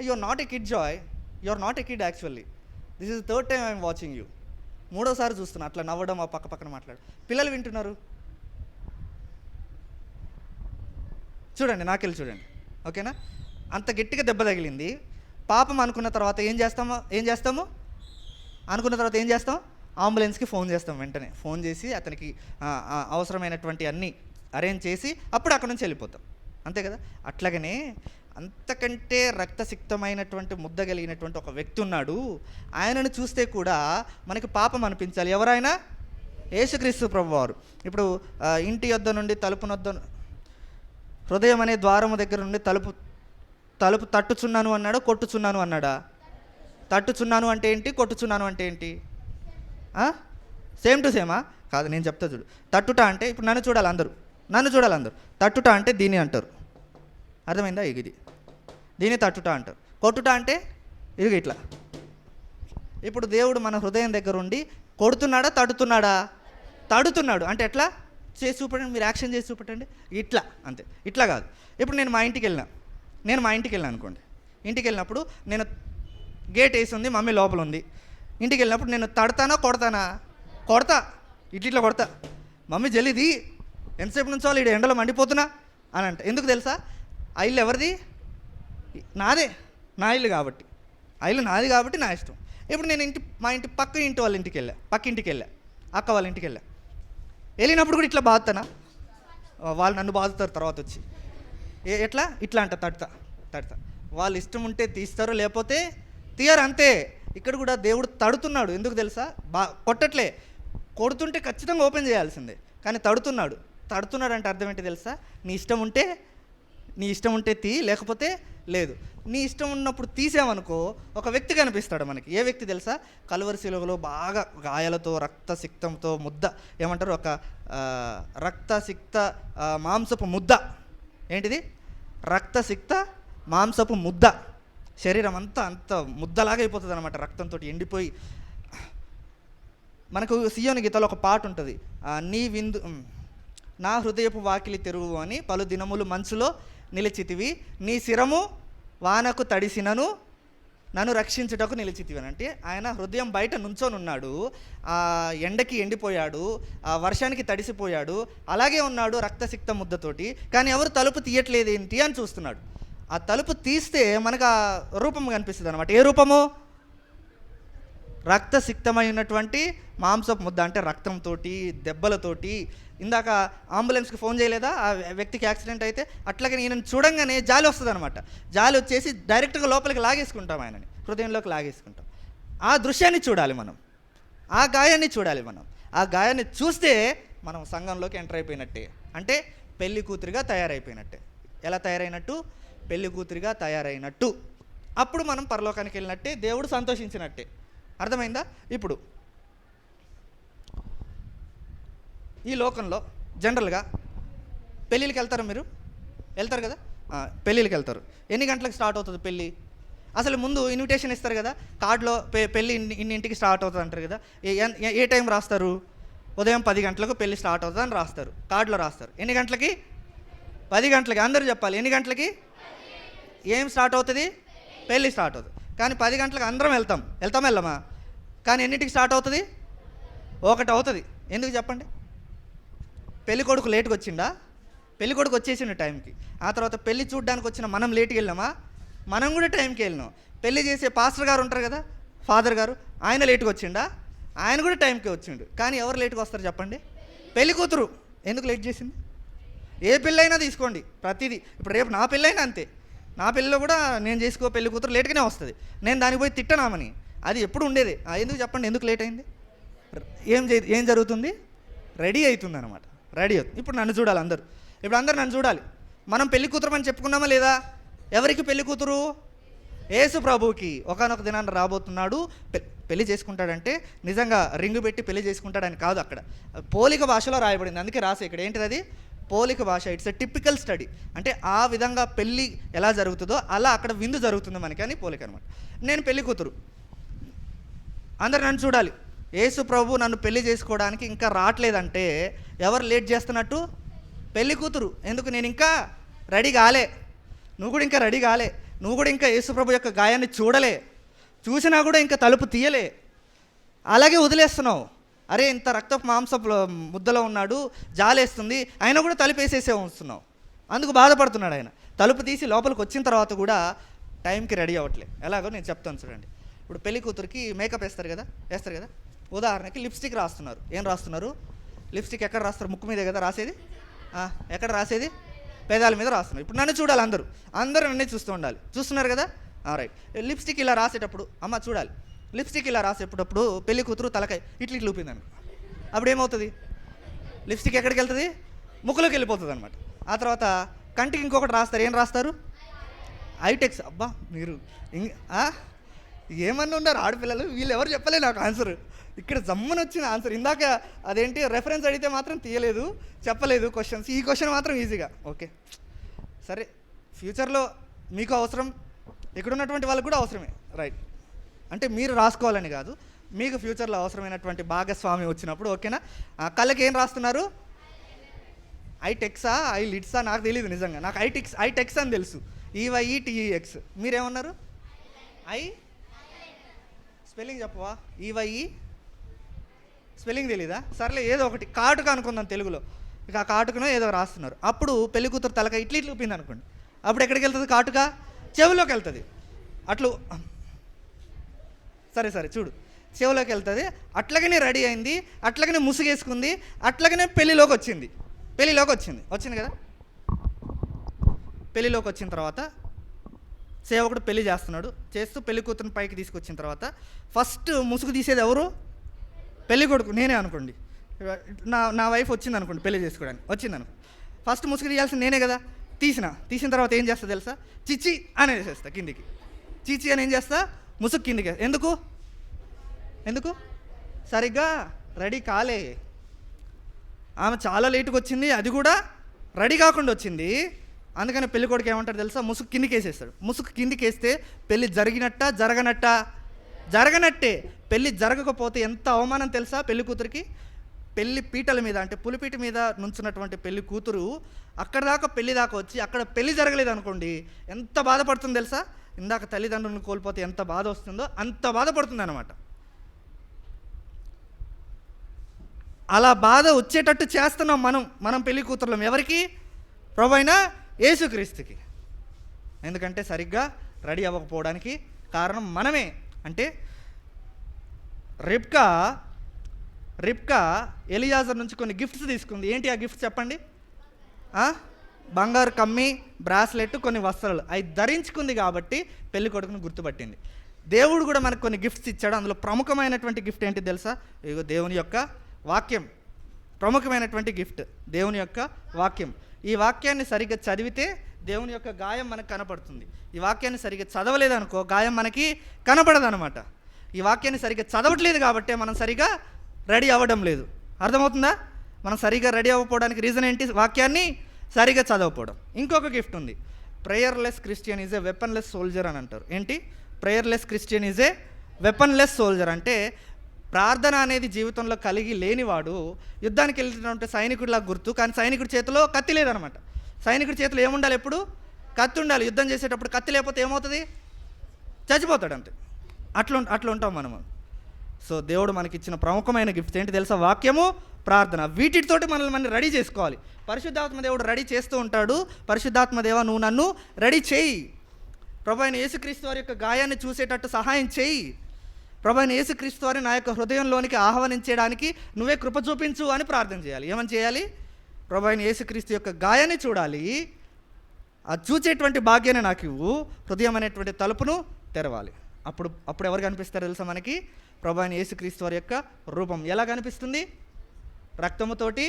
Speaker 1: You are not a kid Joy, you are not a kid actually. This is third time I'm watching you. 3వసారి చూస్తున్నా అట్లా నవ్వడం, ఆ పక్కన మాట్లాడు. పిల్లలు వింటున్నారు, చూడండి, నాకెళ్ళి చూడండి, ఓకేనా? అంత గట్టిగా దెబ్బ తగిలింది. పాపం అనుకున్న తర్వాత ఏం చేస్తాము అనుకున్న తర్వాత ఏం చేస్తాం? అంబులెన్స్కి ఫోన్ చేస్తాం. వెంటనే ఫోన్ చేసి అతనికి అవసరమైనటువంటి అన్నీ అరేంజ్ చేసి అప్పుడు అక్కడ నుంచి వెళ్ళిపోతాం, అంతే కదా? అట్లాగనే అంతకంటే రక్తసిక్తమైనటువంటి ముద్ద కలిగినటువంటి ఒక వ్యక్తి ఉన్నాడు. ఆయనను చూస్తే కూడా మనకి పాపం అనిపించాలి. ఎవరైనా? యేసుక్రీస్తు ప్రభువారు. ఇప్పుడు ఇంటి యొద్ద నుండి హృదయం అనే ద్వారము దగ్గర నుండి తలుపు తట్టుచున్నాను అన్నాడు, కొట్టుచున్నాను అన్నాడా? తట్టుచున్నాను అంటే ఏంటి, కొట్టుచున్నాను అంటే ఏంటి? సేమ్ టు సేమా? కాదు, నేను చెప్తా చూడు. తట్టుట అంటే ఇప్పుడు నన్ను చూడాలి అందరూ. తట్టుట అంటే దీన్ని అంటారు, అర్థమైందా? ఇది దీన్ని తట్టుట అంటారు. కొట్టుట అంటే ఇది ఇట్లా. ఇప్పుడు దేవుడు మన హృదయం దగ్గర ఉండి కొడుతున్నాడా, తడుతున్నాడా? తడుతున్నాడు. అంటే ఎట్లా? చేసి చూపండి, మీరు యాక్షన్ చేసి చూపండి. ఇట్లా, అంతే. ఇట్లా కాదు. ఇప్పుడు నేను మా ఇంటికి వెళ్ళినా అనుకోండి. ఇంటికి వెళ్ళినప్పుడు నేను గేట్ వేసి ఉంది, మమ్మీ లోపల ఉంది. ఇంటికి వెళ్ళినప్పుడు నేను తడతానా, కొడతా, ఇట్లా కొడతా. మమ్మీ జల్లిది, ఎంతసేపు నుంచో వాళ్ళు ఎండలో మండిపోతున్నా అని అంట. ఎందుకు తెలుసా? ఆ ఇల్లు ఎవరిది? నాదే, నా ఇల్లు కాబట్టి. ఆ ఇల్లు నాది కాబట్టి నా ఇష్టం. ఇప్పుడు నేను మా ఇంటి వాళ్ళ ఇంటికి వెళ్ళా, అక్క వాళ్ళ ఇంటికి వెళ్ళినప్పుడు కూడా ఇట్లా బాధతానా? వాళ్ళు నన్ను బాధుతారు తర్వాత వచ్చి. ఇట్లా అంట, తడతా. వాళ్ళు ఇష్టం ఉంటే తీస్తారు, లేకపోతే తీయరు, అంతే. ఇక్కడ కూడా దేవుడు తడుతున్నాడు. ఎందుకు తెలుసా? కొట్టట్లే, కొడుతుంటే ఖచ్చితంగా ఓపెన్ చేయాల్సిందే, కానీ తడుతున్నాడు అంటే అర్థం ఏంటి తెలుసా? నీ ఇష్టం ఉంటే తీ, లేకపోతే లేదు. నీ ఇష్టం ఉన్నప్పుడు తీసామనుకో, ఒక వ్యక్తి కనిపిస్తాడు మనకి. ఏ వ్యక్తి తెలుసా? కలువరి శిలువలో బాగా గాయాలతో, రక్తసిక్తంతో ముద్ద, ఏమంటారు, ఒక రక్తసిక్త మాంసపు ముద్ద. ఏంటిది? రక్తసిక్త మాంసపు ముద్ద. శరీరం అంత ముద్దలాగా అయిపోతుంది అనమాట, రక్తంతో ఎండిపోయి. మనకు సియోని గీతలో ఒక పాట ఉంటుంది, నా హృదయపు వాకిలి తెరువు అని, పలు దినములు మంచులో నిలిచితివి, నీ శిరము వానకు తడిసినను నన్ను రక్షించుటకు నిలిచితివి అని. అంటే ఆయన హృదయం బయట నుంచొని ఉన్నాడు, ఆ ఎండకి ఎండిపోయాడు, ఆ వర్షానికి తడిసిపోయాడు, అలాగే ఉన్నాడు రక్తసిక్త ముద్దతోటి. కానీ ఎవరు తలుపు తీయట్లేదు ఏంటి అని చూస్తున్నాడు. ఆ తలుపు తీస్తే మనకు ఆ రూపం కనిపిస్తుంది అనమాట. ఏ రూపము? రక్తసిక్తమైనటువంటి మాంసపు ముద్ద. అంటే రక్తంతో, దెబ్బలతోటి. ఇందాక అంబులెన్స్కి ఫోన్ చేయలేదా ఆ వ్యక్తికి యాక్సిడెంట్ అయితే? అట్లాగే ఈయనను చూడంగానే జాలి వస్తుంది అనమాట. జాలి వచ్చేసి డైరెక్ట్గా లోపలికి లాగేసుకుంటాం, ఆయనని హృదయంలోకి లాగేసుకుంటాం. ఆ దృశ్యాన్ని చూడాలి మనం, ఆ గాయాన్ని చూడాలి మనం. ఆ గాయాన్ని చూస్తే మనం సంఘంలోకి ఎంటర్ అయిపోయినట్టే, అంటే పెళ్లి కూతురిగా తయారైపోయినట్టే. ఎలా తయారైనట్టు? పెళ్లి కూతురిగా తయారైనట్టు. అప్పుడు మనం పరలోకానికి వెళ్ళినట్టే, దేవుడు సంతోషించినట్టే. అర్థమైందా? ఇప్పుడు ఈ లోకంలో జనరల్గా పెళ్ళిళ్ళకి వెళ్తారు, మీరు వెళ్తారు కదా, పెళ్ళిళ్ళకి వెళ్తారు. ఎన్ని గంటలకు స్టార్ట్ అవుతుంది పెళ్ళి? అసలు ముందు ఇన్విటేషన్ ఇస్తారు కదా, కార్డులో పెళ్ళి ఇన్నింటికి స్టార్ట్ అవుతుంది అంటారు కదా. ఏ టైం రాస్తారు? ఉదయం 10 గంటలకు పెళ్ళి స్టార్ట్ అవుతుంది అని రాస్తారు, కార్డులో రాస్తారు. ఎన్ని గంటలకి? 10 గంటలకి. అందరూ చెప్పాలి, ఎన్ని గంటలకి ఏం స్టార్ట్ అవుతుంది? పెళ్ళి స్టార్ట్ అవుతుంది. కానీ 10 గంటలకు అందరం వెళ్ళమా? కానీ ఎన్నింటికి స్టార్ట్ అవుతుంది? 1 అవుతుంది. ఎందుకు చెప్పండి? పెళ్ళికొడుకు లేట్గా వచ్చిండా? పెళ్ళికొడుకు వచ్చేసిండు టైంకి. ఆ తర్వాత పెళ్ళి చూడడానికి వచ్చిన మనం లేట్కి వెళ్ళామా? మనం కూడా టైంకి వెళ్ళినాం. పెళ్ళి చేసే పాస్టర్ గారు ఉంటారు కదా, ఫాదర్ గారు, ఆయన లేట్గా వచ్చిండా? ఆయన కూడా టైంకి వచ్చిండు. కానీ ఎవరు లేట్గా వస్తారు చెప్పండి? పెళ్ళి కూతురు. ఎందుకు లేట్ చేసింది? ఏ పెళ్ళైనా తీసుకోండి, ప్రతిదీ. ఇప్పుడు రేపు నా పెళ్ళైనా అంతే. నా పెళ్ళిలో కూడా నేను చేసుకో పెళ్లి కూతురు లేట్గానే వస్తుంది. నేను దానికి పోయి తిట్టనామని, అది ఎప్పుడు ఉండేది. ఎందుకు చెప్పండి? ఎందుకు లేట్ అయింది? ఏం జరుగుతుంది? రెడీ అవుతుంది అనమాట. రెడీ అవుతుంది. ఇప్పుడు నన్ను చూడాలి అందరూ. ఇప్పుడు అందరు నన్ను చూడాలి. మనం పెళ్లి కూతురు అని చెప్పుకున్నామా లేదా? ఎవరికి పెళ్లి కూతురు? యేసు ప్రభువుకి. ఒకానొక దినాన్ని రాబోతున్నాడు, పెళ్లి చేసుకుంటాడంటే నిజంగా రింగు పెట్టి పెళ్లి చేసుకుంటాడని కాదు, అక్కడ పోలిక భాషలో రాయబడింది. అందుకే రాసే ఇక్కడ ఏంటిది అది? పోలిక భాష. It's a typical study. అంటే ఆ విధంగా పెళ్ళి ఎలా జరుగుతుందో అలా అక్కడ విందు జరుగుతుంది మనకి అని పోలిక అనమాట. నేను పెళ్లి కూతురు, అందరు నన్ను చూడాలి. యేసు ప్రభు నన్ను పెళ్లి చేసుకోవడానికి ఇంకా రావట్లేదంటే ఎవరు లేట్ చేస్తున్నట్టు? పెళ్లి కూతురు. ఎందుకు? నేను ఇంకా రెడీ కాలే, నువ్వు కూడా ఇంకా రెడీ కాలే, నువ్వు కూడా ఇంకా యేసు ప్రభు యొక్క గాయాన్ని చూడలే, చూసినా కూడా ఇంకా తలుపు తీయలే, అలాగే వదిలేస్తున్నావు. అరే ఇంత రక్తపు మాంసపు ముద్దలో ఉన్నాడు, జాలేస్తుంది, అయినా కూడా తలుపు వేసేసే ఉంచుతున్నావు. అందుకు బాధపడుతున్నాడు ఆయన. తలుపు తీసి లోపలికి వచ్చిన తర్వాత కూడా టైంకి రెడీ అవ్వట్లే. ఎలాగో నేను చెప్తాను చూడండి. ఇప్పుడు పెళ్లి కూతురికి మేకప్ వేస్తారు కదా. ఉదాహరణకి లిప్స్టిక్ రాస్తున్నారు. ఏం రాస్తున్నారు? లిప్స్టిక్ ఎక్కడ రాస్తారు? ముక్కు మీదే కదా రాసేది. ఎక్కడ రాసేది? పేదాల మీద రాస్తున్నారు. ఇప్పుడు నన్ను చూడాలి, అందరూ నన్నే చూస్తూ ఉండాలి. చూస్తున్నారు కదా? రైట్. లిప్స్టిక్ ఇలా రాసేటప్పుడు అమ్మ చూడాలి. లిప్స్టిక్ ఇలా రాసేటప్పుడు పెళ్లి కూతురు తలకాయ ఇట్లా ఊపిందని అప్పుడు ఏమవుతుంది? లిప్స్టిక్ ఎక్కడికి వెళ్తుంది? ముక్కులోకి వెళ్ళిపోతుంది అనమాట. ఆ తర్వాత కంటికి ఇంకొకటి రాస్తారు. ఏం రాస్తారు? ఐటెక్స్. అబ్బా మీరు ఏమన్నా ఉన్నారు ఆడపిల్లలు, వీళ్ళు ఎవరు చెప్పలే నాకు ఆన్సర్. ఇక్కడ జమ్మని వచ్చిన ఆన్సర్. ఇందాక అదేంటి రెఫరెన్స్ అడిగితే మాత్రం తీయలేదు, చెప్పలేదు క్వశ్చన్స్. ఈ క్వశ్చన్ మాత్రం ఈజీగా. ఓకే సరే, ఫ్యూచర్లో మీకు అవసరం, ఇక్కడ ఉన్నటువంటి వాళ్ళకు కూడా అవసరమే. రైట్. అంటే మీరు రాసుకోవాలని కాదు, మీకు ఫ్యూచర్లో అవసరమైనటువంటి భాగస్వామి వచ్చినప్పుడు. ఓకేనా? కళ్ళకి ఏం రాస్తున్నారు? ఐటెక్సా ఐలిడ్సా నాకు తెలియదు నిజంగా. నాకు ఐటెక్స్ అని తెలుసు, ఈవైఈటిఈఎక్స్. మీరేమన్నారు? స్పెల్లింగ్ చెప్పవా? ఈవైఈ స్పెల్లింగ్ తెలీదా? సర్లే ఏదో ఒకటి కాటుక అనుకుందాం తెలుగులో. ఇక ఆ కాటుకనో ఏదో రాస్తున్నారు. అప్పుడు పెళ్లి కూతురు తలక ఇట్లా ఊపింది అనుకోండి. అప్పుడు ఎక్కడికి వెళ్తుంది కాటుక? చెవిలోకి వెళ్తుంది. అట్లు సరే చూడు, చెవిలోకి వెళ్తుంది. అట్లాగనే రెడీ అయింది, అట్లాగనే ముసుగేసుకుంది, అట్లాగనే పెళ్ళిలోకి వచ్చింది కదా. పెళ్ళిలోకి వచ్చిన తర్వాత సేవకుడు పెళ్లి చేస్తున్నాడు. చేస్తూ పెళ్లి కూతురుని పైకి తీసుకొచ్చిన తర్వాత ఫస్ట్ ముసుగు తీసేది ఎవరు? పెళ్లి కొడుకు. నేనే అనుకోండి, నా వైఫ్ వచ్చింది అనుకోండి, పెళ్లి చేసుకోవడానికి వచ్చింది ఫస్ట్ ముసుగు తీయాల్సింది నేనే కదా. తీసిన తర్వాత ఏం చేస్తా తెలుసా? చిచి అని వేసేస్తా కిందికి. చిచి అని ఏం చేస్తా? ముసుగు కిందికి. ఎందుకు? సరిగ్గా రెడీ కాలే. ఆమె చాలా లేటుగా వచ్చింది, అది కూడా రెడీ కాకుండా వచ్చింది. అందుకని పెళ్లి కొడుకు ఏమంటాడు తెలుసా? ముసుగు కిందికి వేసేస్తాడు. ముసుగు కిందికి వేస్తే పెళ్ళి జరగనట్టే. పెళ్ళి జరగకపోతే ఎంత అవమానం తెలుసా పెళ్లి కూతురికి? పెళ్లి పీటల మీద, అంటే పులిపీట మీద నుంచున్నటువంటి పెళ్లి కూతురు అక్కడ దాకా పెళ్లి దాకా వచ్చి అక్కడ పెళ్లి జరగలేదు అనుకోండి, ఎంత బాధపడుతుంది తెలుసా? ఇందాక తల్లిదండ్రులను కోల్పోతే ఎంత బాధ వస్తుందో అంత బాధపడుతుంది అనమాట. అలా బాధ వచ్చేటట్టు చేస్తున్నాం మనం పెళ్లి కూతుర్లం. ఎవరికి? ప్రభువైన యేసుక్రీస్తుకి. ఎందుకంటే సరిగ్గా రెడీ అవ్వకపోవడానికి కారణం మనమే. అంటే రిబ్కా ఎలియాజర్ నుంచి కొన్ని గిఫ్ట్స్ తీసుకుంది. ఏంటి ఆ గిఫ్ట్స్ చెప్పండి? బంగారు కమ్మి, బ్రాస్లెట్, కొన్ని వస్త్రాలు. అవి ధరించుకుంది కాబట్టి పెళ్లి కొడుకును గుర్తుపట్టింది. దేవుడు కూడా మనకు కొన్ని గిఫ్ట్స్ ఇచ్చాడు. అందులో ప్రముఖమైనటువంటి గిఫ్ట్ ఏంటి తెలుసా? ఇగో దేవుని యొక్క వాక్యం. ప్రముఖమైనటువంటి గిఫ్ట్ దేవుని యొక్క వాక్యం. ఈ వాక్యాన్ని సరిగ్గా చదివితే దేవుని యొక్క గాయం మనకు కనపడుతుంది. ఈ వాక్యాన్ని సరిగ్గా చదవలేదనుకో గాయం మనకి కనపడదు అనమాట. ఈ వాక్యాన్ని సరిగ్గా చదవట్లేదు కాబట్టి మనం సరిగ్గా రెడీ అవ్వడం లేదు. అర్థమవుతుందా? మనం సరిగ్గా రెడీ అవ్వకపోవడానికి రీజన్ ఏంటి? వాక్యాన్ని సరిగ్గా చదవకపోవడం. ఇంకొక గిఫ్ట్ ఉంది. Prayerless Christian is a వెపన్లెస్ soldier అని అంటారు. ఏంటి? Prayerless Christian is a వెపన్లెస్ soldier. అంటే ప్రార్థన అనేది జీవితంలో కలిగి లేనివాడు యుద్ధానికి వెళ్తున్నట్టు సైనికుడిలా గుర్తు, కానీ సైనికుడి చేతిలో కత్తి లేదనమాట. సైనికుడి చేతిలో ఏముండాలి? ఎప్పుడు కత్తి ఉండాలి. యుద్ధం చేసేటప్పుడు కత్తి లేకపోతే ఏమవుతుంది? చచ్చిపోతాడు అంతే. అట్లా ఉంటాం మనము. సో దేవుడు మనకి ఇచ్చిన ప్రముఖమైన గిఫ్ట్స్ ఏంటి తెలుసా? వాక్యము, ప్రార్థన. వీటితోటి మనల్ని రెడీ చేసుకోవాలి. పరిశుద్ధాత్మ దేవుడు రెడీ చేస్తూ ఉంటాడు. పరిశుద్ధాత్మ దేవ నువ్వు నన్ను రెడీ చేయి. ప్రభువైన యేసుక్రీస్తు వారి యొక్క గాయాన్ని చూసేటట్టు సహాయం చేయి. ప్రభువైన యేసుక్రీస్తు వారిని నా యొక్క హృదయంలోనికి ఆహ్వానించడానికి నువ్వే కృప చూపించు అని ప్రార్థన చేయాలి. ఏమని చేయాలి? ప్రభువైన యేసుక్రీస్తు యొక్క గాయాన్ని చూడాలి. అది చూచేటువంటి భాగ్యాన్ని నాకు ఇవ్వు. హృదయం అనేటువంటి తలుపును తెరవాలి. అప్పుడు ఎవరు కనిపిస్తారో తెలుసా మనకి? ప్రభువైన యేసుక్రీస్తు వారి యొక్క రూపం ఎలా కనిపిస్తుంది? రక్తముతోటి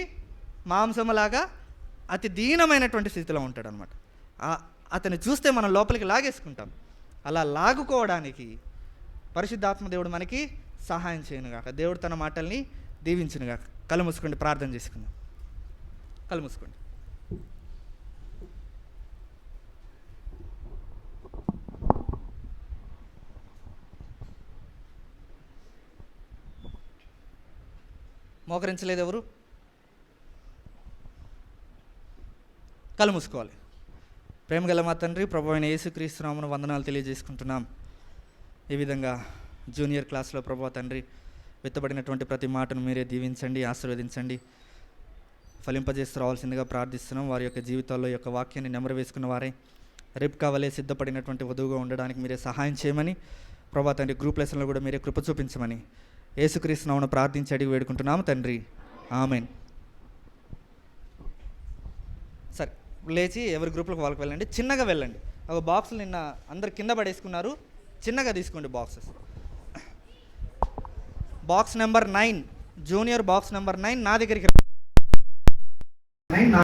Speaker 1: మాంసములాగా అతి దీనమైనటువంటి స్థితిలో ఉంటాడు అనమాట. అతన్ని చూస్తే మనం లోపలికి లాగేసుకుంటాం. అలా లాగుకోవడానికి పరిశుద్ధాత్మ దేవుడు మనకి సహాయం చేయనుగాక. దేవుడు తన మాటల్ని దీవించునుగాక. కళ్ళు మూసుకోండి, ప్రార్థన చేసుకుందాం. కళ్ళు మూసుకోండి. మోకరించలేదు ఎవరు? కళ్ళు మూసుకోవాలి. ప్రేమగల మా తండ్రి, ప్రభువైన యేసుక్రీస్తు నామమున వందనాలు తెలియజేసుకుంటున్నాం. ఈ విధంగా జూనియర్ క్లాస్లో ప్రభువా తండ్రి వెత్తబడినటువంటి ప్రతి మాటను మీరే దీవించండి, ఆశీర్వదించండి, ఫలింపజేస్తూ రావాల్సిందిగా ప్రార్థిస్తున్నాం. వారి యొక్క జీవితాల్లో యొక్క వాక్యాన్ని నెమరు వేసుకున్న వారే రేపు కావాలే సిద్ధపడినటువంటి వధువుగా ఉండడానికి మీరే సహాయం చేయమని, ప్రభువా తండ్రి గ్రూప్ లెసన్లో కూడా మీరే కృప చూపించమని యేసుక్రీస్తు నామమున ప్రార్థించి అడిగి వేడుకుంటున్నాము తండ్రి, ఆమెన్. సరే, లేచి ఎవరి గ్రూప్లకు వాళ్ళకి వెళ్ళండి. చిన్నగా వెళ్ళండి. ఒక బాక్సులు నిన్న అందరు కింద పడేసుకున్నారు, చిన్నగా తీసుకోండి boxes. Box number 9, junior box number 9 నా దగ్గరికి